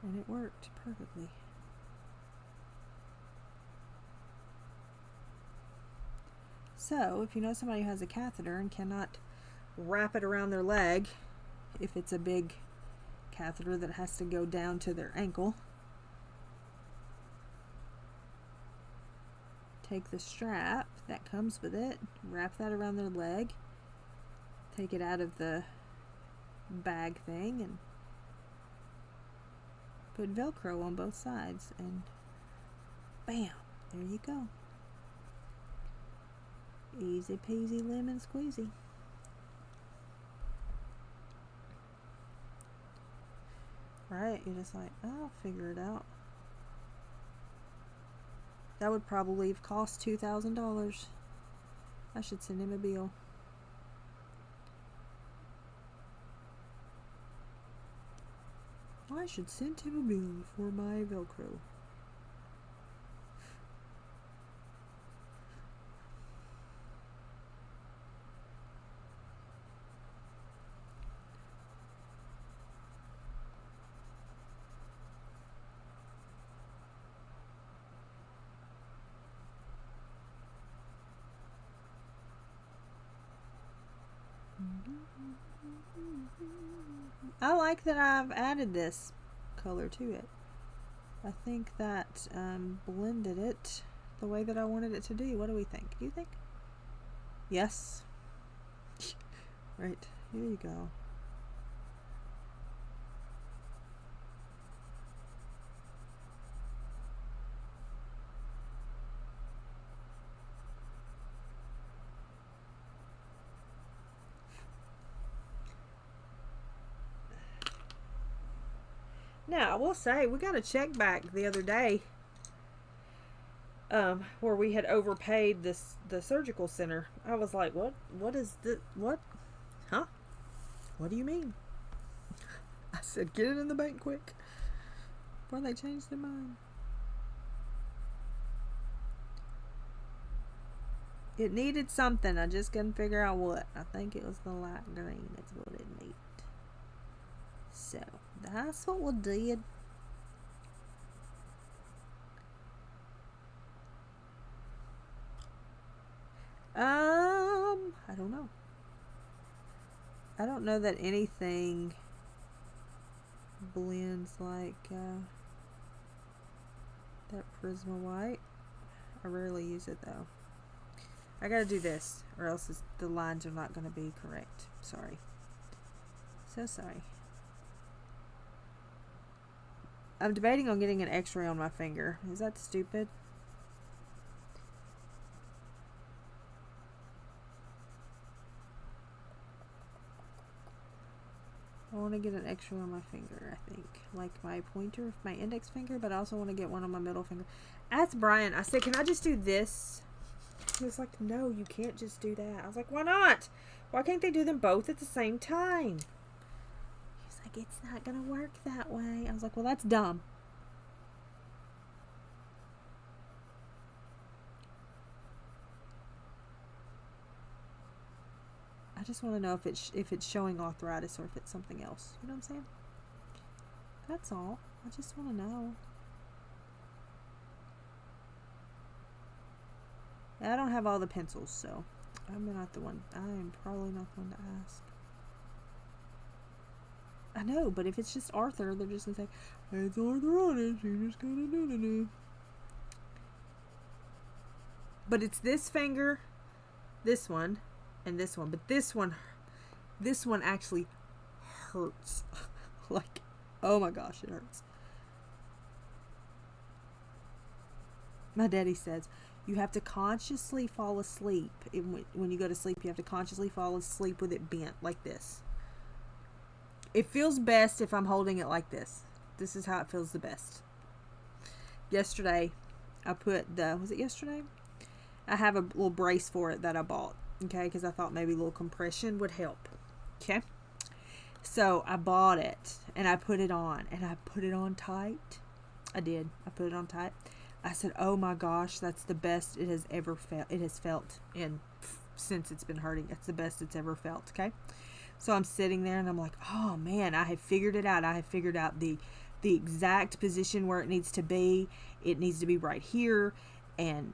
And it worked perfectly. So if you know somebody who has a catheter and cannot wrap it around their leg, if it's a big catheter that has to go down to their ankle, take the strap that comes with it, wrap that around their leg, take it out of the bag thing, and put Velcro on both sides, and bam, there you go. Easy peasy lemon squeezy. Right, you're just like, I'll figure it out. That would probably have cost $2,000. I should send him a bill. I should send him a bill for my Velcro. I like that I've added this color to it. I think that blended it the way that I wanted it to do. What do we think? Do you think? Yes. Right, here you go. Now, I will say, we got a check back the other day where we had overpaid the surgical center. I was like, what is the, what? Huh? What do you mean? I said, get it in the bank quick before they change their mind. It needed something. I just couldn't figure out what. I think it was the light green. That's what it needed. So, that's what we did. I don't know. I don't know that anything blends like that Prisma white. I rarely use it though. I gotta do this or else the lines are not gonna be correct. Sorry. So sorry. I'm debating on getting an x-ray on my finger. Is that stupid? I want to get an x-ray on my finger, I think. Like my pointer, my index finger, but I also want to get one on my middle finger. Asked Brian, I said, can I just do this? He was like, no, you can't just do that. I was like, why not? Why can't they do them both at the same time? He's like, it's not going to work that way. I was like, well, that's dumb. I just want to know if it's showing arthritis or if it's something else. You know what I'm saying? That's all. I just want to know. I don't have all the pencils, so I'm not the one. I am probably not the one to ask. I know, but if it's just Arthur, they're just gonna say, it's arthritis. You just gotta do. But it's this finger, this one, and this one. But this one actually hurts. Like, oh my gosh, it hurts. My daddy says, you have to consciously fall asleep. When you go to sleep, you have to consciously fall asleep with it bent like this. It feels best if I'm holding it like this. This is how it feels the best. Yesterday, I put was it yesterday? I have a little brace for it that I bought. Okay, because I thought maybe a little compression would help. Okay. So I bought it and I put it on and I put it on tight. I did. I put it on tight. I said, oh my gosh, that's the best it has ever felt. It has felt since it's been hurting. It's the best it's ever felt. Okay. So I'm sitting there and I'm like, oh man, I have figured it out. I have figured out the exact position where it needs to be. It needs to be right here. And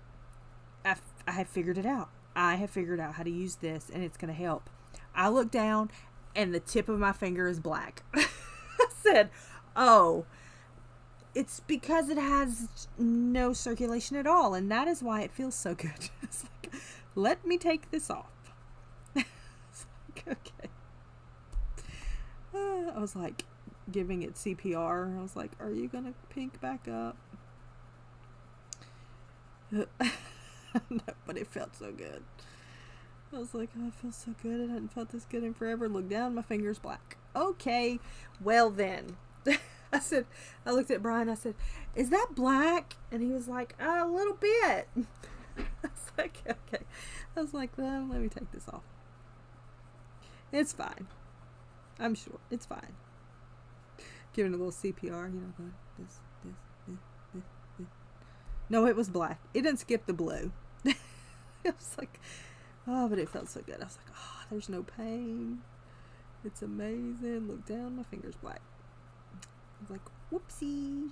I have figured it out. I have figured out how to use this and it's going to help. I look down and the tip of my finger is black. I said, oh, it's because it has no circulation at all, and that is why it feels so good. It's like, let me take this off. It's like, okay. I was like giving it CPR. I was like, are you gonna pink back up? No, but it felt so good. I was like, oh, it feels so good. I hadn't felt this good in forever. Look down, my finger's black. Okay, well then. I said, I looked at Brian, I said, is that black? And he was like, a little bit. I was like, okay. I was like, well, let me take this off. It's fine. I'm sure. It's fine. Giving a little CPR, you know, going, this. No, it was black. It didn't skip the blue. It was like, oh, but it felt so good. I was like, oh, there's no pain. It's amazing. Look down, my finger's black. I was like, whoopsie.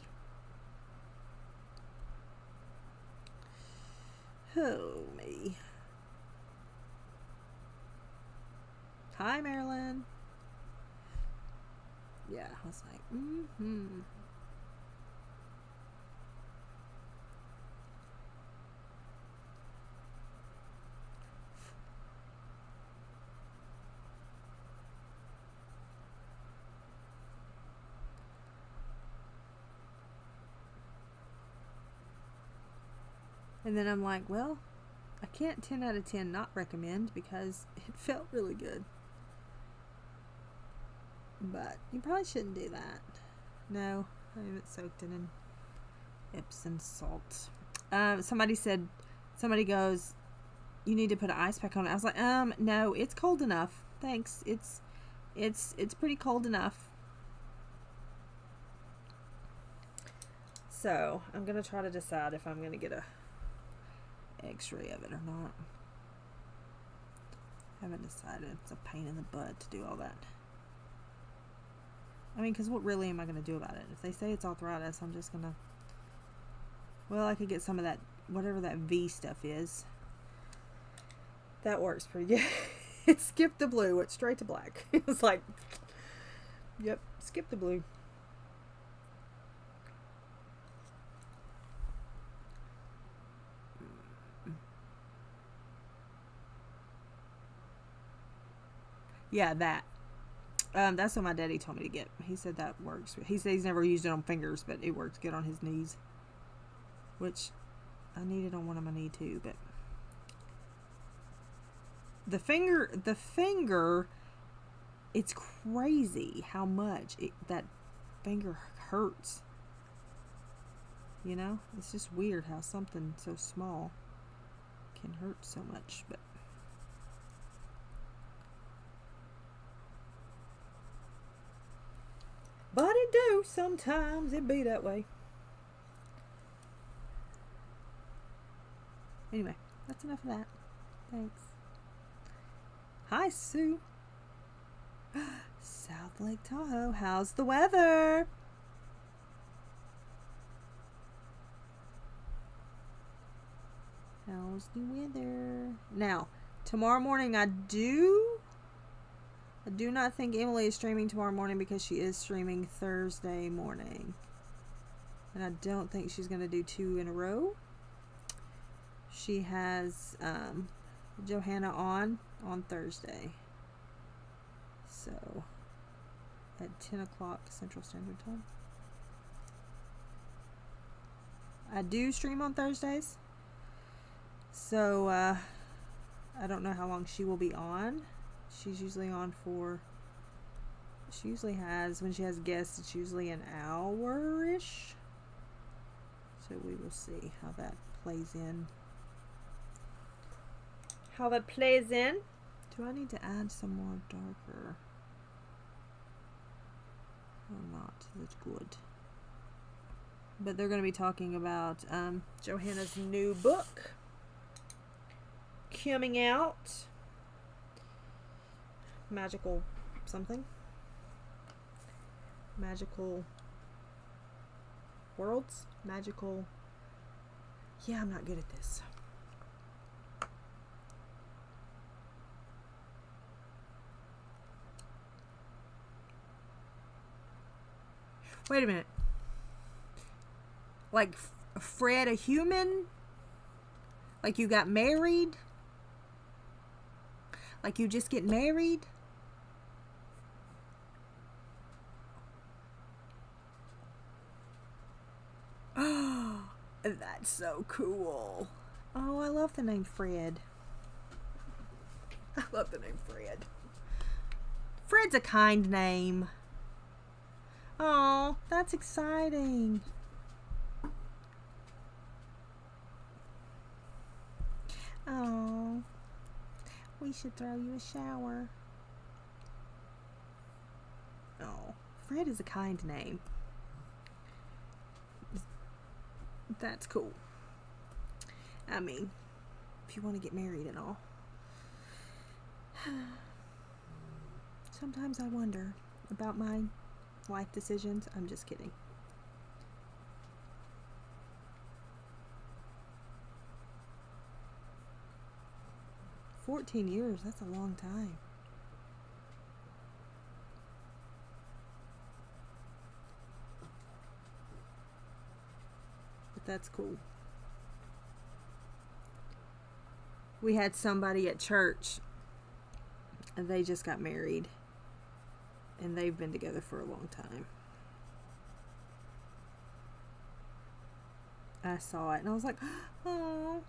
Oh, me. Hi, Marilyn. Yeah, I was like, mm-hmm. And then I'm like, well, I can't 10 out of 10 not recommend because it felt really good. But you probably shouldn't do that. No, I haven't soaked it in Epsom salt. Somebody goes, you need to put an ice pack on it. I was like, no, it's cold enough. Thanks. It's pretty cold enough. So I'm going to try to decide if I'm going to get a x-ray of it or not. I haven't decided. It's a pain in the butt to do all that. I mean, because what really am I going to do about it? If they say it's arthritis, I'm just going to... Well, I could get some of that, whatever that V stuff is. That works pretty good. It skipped the blue. Went straight to black. It was like... Yep, skip the blue. Yeah, that. That's what my daddy told me to get. He said that works. He said he's never used it on fingers, but it works good on his knees. Which, I need it on one of my knees too, but... The finger, it's crazy how much that finger hurts. You know? It's just weird how something so small can hurt so much, but... But it do. Sometimes it be that way. Anyway, that's enough of that. Thanks. Hi, Sue. South Lake Tahoe. How's the weather? How's the weather? Now, tomorrow morning I do not think Emily is streaming tomorrow morning because she is streaming Thursday morning. And I don't think she's going to do 2 in a row. She has Johanna on Thursday. So, at 10 o'clock Central Standard Time. I do stream on Thursdays. So, I don't know how long she will be on. She's usually on for... She usually has... When she has guests, it's usually an hour-ish. So we will see how that plays in. How that plays in. Do I need to add some more darker? Or not? That's good. But they're going to be talking about Johanna's new book coming out. Magical something. Magical worlds. Magical. Yeah, I'm not good at this. Wait a minute. Like Fred a human? Like you got married? Like you just get married? Oh, that's so cool. Oh, I love the name Fred. I love the name Fred. Fred's a kind name. Oh, that's exciting. Oh, we should throw you a shower. Oh, Fred is a kind name. That's cool. I mean, if you want to get married and all. Sometimes I wonder about my life decisions. I'm just kidding. "14 years, that's a long time. But that's cool. We had somebody at church, and they just got married, and they've been together for a long time. I saw it, and I was like, oh.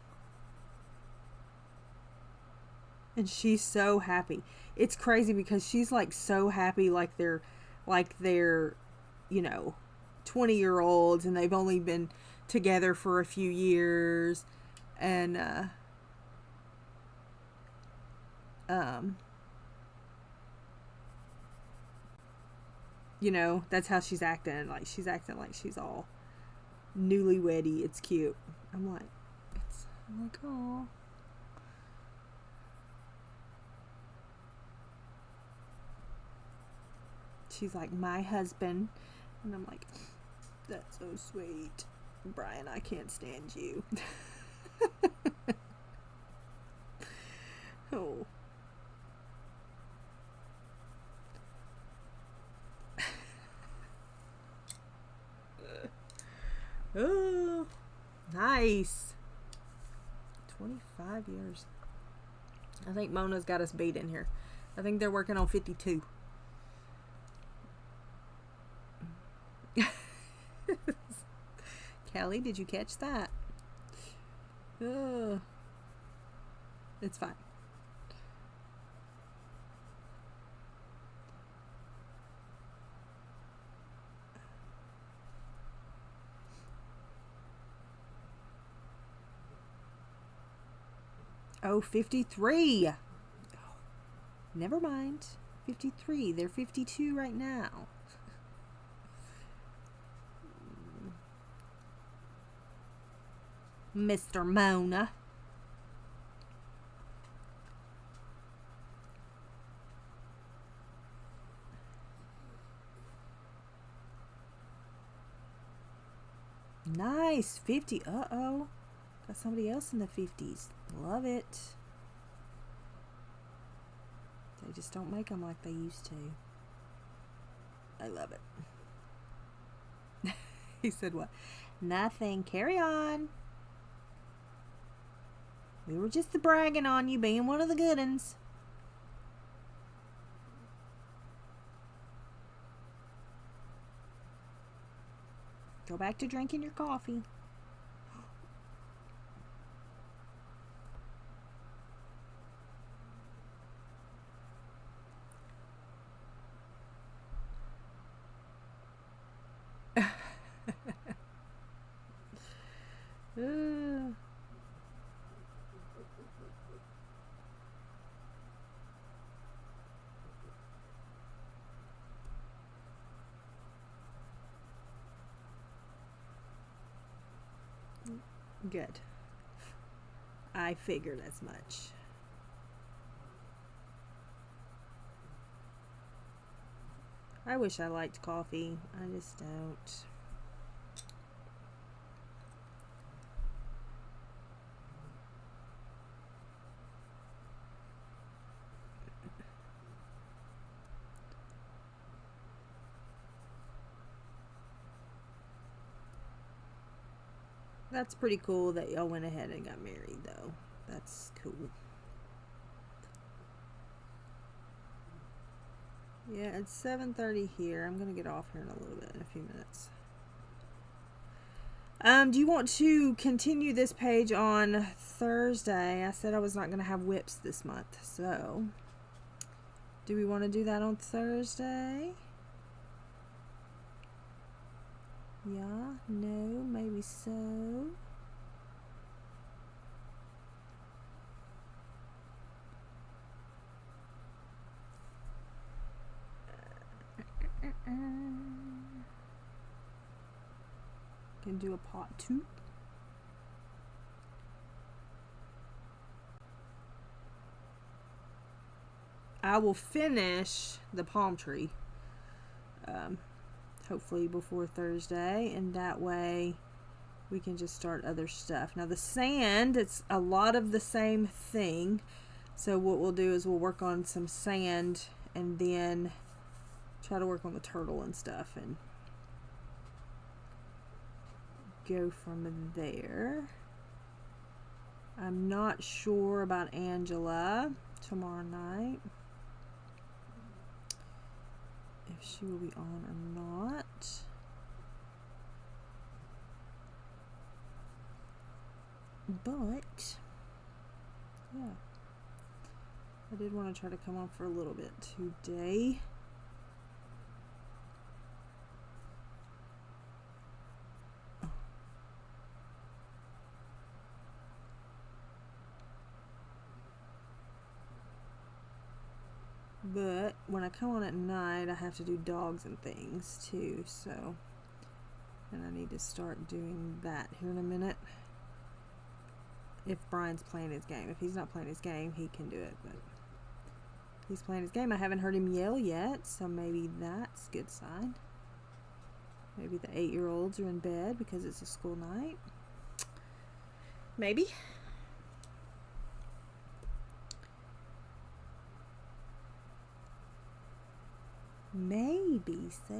And she's so happy. It's crazy because she's like so happy, like they're, you know, 20-year-olds, and they've only been together for a few years, and you know, that's how she's acting. Like she's acting like she's all newlyweddy. It's cute. I'm like, oh. She's like, my husband, and I'm like, that's so sweet, Brian. I can't stand you. Oh. Oh, nice. 25 years. I think Mona's got us beat in here. I think they're working on 52. Kelly, did you catch that? It's fine. Oh, 53. Oh, never mind. 53. They're 52 right now. Mr. Mona. Nice. 50. Uh-oh. Got somebody else in the 50s. Love it. They just don't make them like they used to. I love it. He said what? Nothing. Carry on. We were just bragging on you being one of the good ones. Go back to drinking your coffee. Good. I figured as much. I wish I liked coffee. I just don't. That's pretty cool that y'all went ahead and got married, though. That's cool. Yeah, it's 7:30 here. I'm going to get off here in a little bit, in a few minutes. Do you want to continue this page on Thursday? I said I was not going to have whips this month, so do we want to do that on Thursday? Yeah, no, maybe so. Can do a pot 2. I will finish the palm tree hopefully before Thursday, and that way we can just start other stuff. Now the sand, it's a lot of the same thing, so what we'll do is we'll work on some sand and then try to work on the turtle and stuff and go from there. I'm not sure about Angela tomorrow night, if she will be on or not. But yeah, I did want to try to come on for a little bit today. But when I come on at night, I have to do dogs and things too, so, and I need to start doing that here in a minute. If Brian's playing his game. If he's not playing his game, he can do it, but he's playing his game. I haven't heard him yell yet, so maybe that's a good sign. Maybe the 8-year-olds are in bed because it's a school night. Maybe. Maybe so.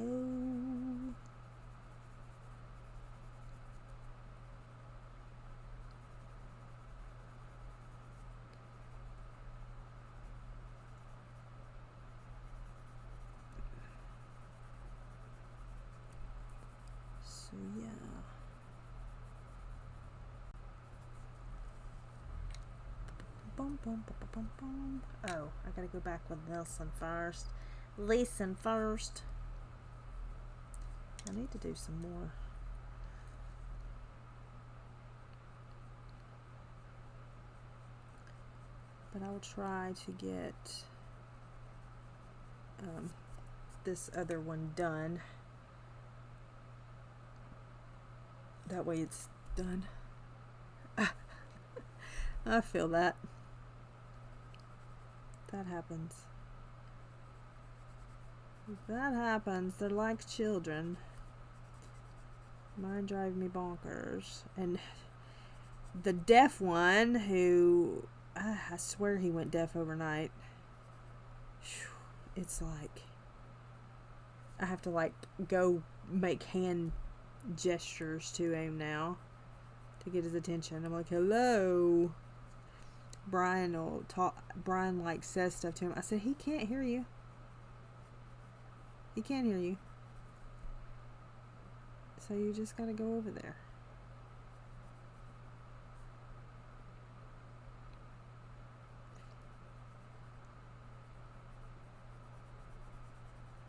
So yeah. Bum, bum, bum, bum, bum. Oh, I gotta go back with Nelson first. Listen first. I need to do some more. But I will try to get this other one done. That way it's done. I feel that. That happens. That happens. They're like children. Mine drive me bonkers. And the deaf one who, I swear he went deaf overnight. It's like, I have to like go make hand gestures to him now to get his attention. I'm like, hello. Brian will talk. Brian like says stuff to him. I said, he can't hear you. He can't hear you. So you just gotta go over there.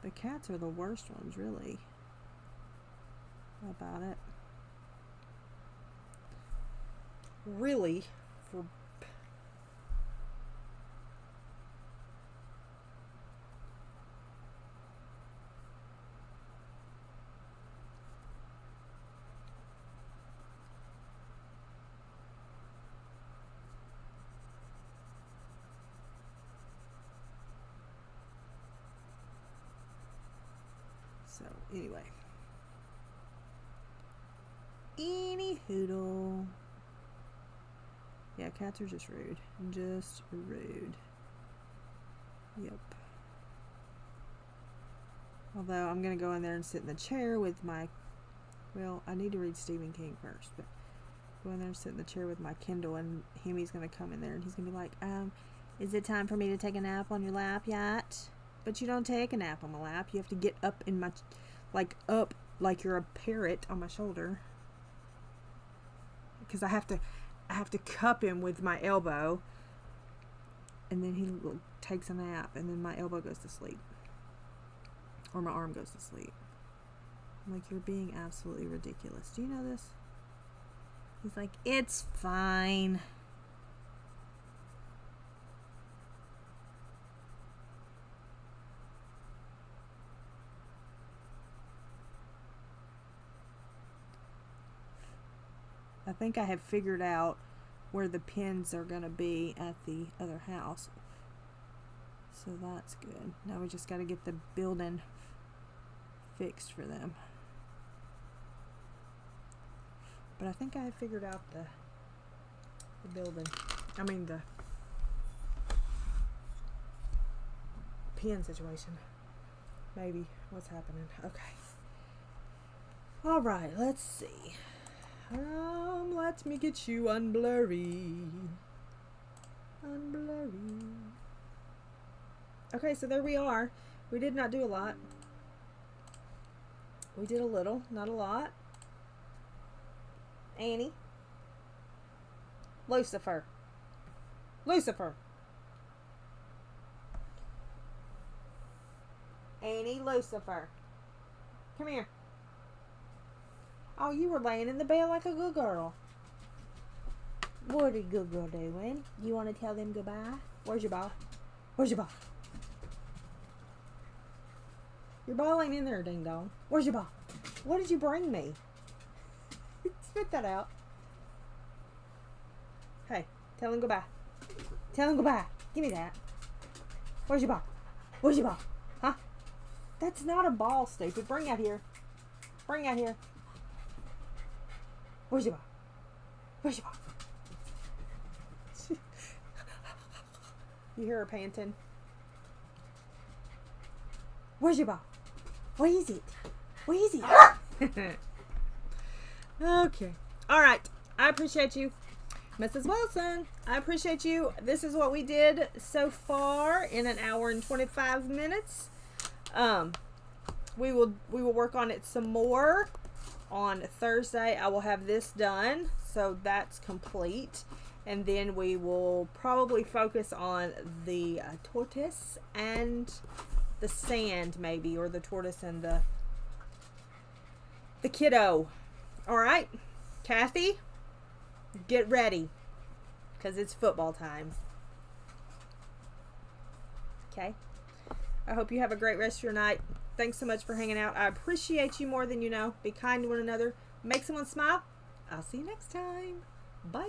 The cats are the worst ones, really, about it. Really, for so anyway. Any hoodle. Yeah, cats are just rude. Just rude. Yep. Although I'm going to go in there and sit in the chair with my... Well, I need to read Stephen King first, but go in there and sit in the chair with my Kindle, and Hemi's gonna come in there and he's gonna be like, is it time for me to take a nap on your lap yet? But you don't take a nap on my lap. You have to get up in my, up like you're a parrot on my shoulder. Because I have to cup him with my elbow, and then he takes a nap, and then my elbow goes to sleep, or my arm goes to sleep. I'm like, you're being absolutely ridiculous. Do you know this? He's like, it's fine. I think I have figured out where the pins are going to be at the other house. So that's good. Now we just got to get the building fixed for them. But I think I have figured out the building. I mean the pin situation. Maybe what's happening. Okay. All right, let's see. Let me get you unblurry. Unblurry. Okay, so there we are. We did not do a lot. We did a little, not a lot. Annie. Lucifer. Lucifer. Annie, Lucifer. Come here. Oh, you were laying in the bed like a good girl. What are good girl doing? You want to tell them goodbye? Where's your ball? Where's your ball? Your ball ain't in there, ding dong. Where's your ball? What did you bring me? Spit that out. Hey, tell them goodbye. Tell them goodbye. Give me that. Where's your ball? Where's your ball? Huh? That's not a ball, stupid. Bring out here. Bring out here. Where's your ball? Where's your ball? You hear her panting. Where's your ball? What is it? What is it? Okay. All right. I appreciate you, Mrs. Wilson. I appreciate you. This is what we did so far in an hour and 25 minutes. We will work on it some more. On Thursday, I will have this done, so that's complete, and then we will probably focus on the tortoise and the sand, maybe, or the tortoise and the kiddo. All right, Kathy, get ready, because it's football time. Okay. I hope you have a great rest of your night. Thanks so much for hanging out. I appreciate you more than you know. Be kind to one another. Make someone smile. I'll see you next time. Bye.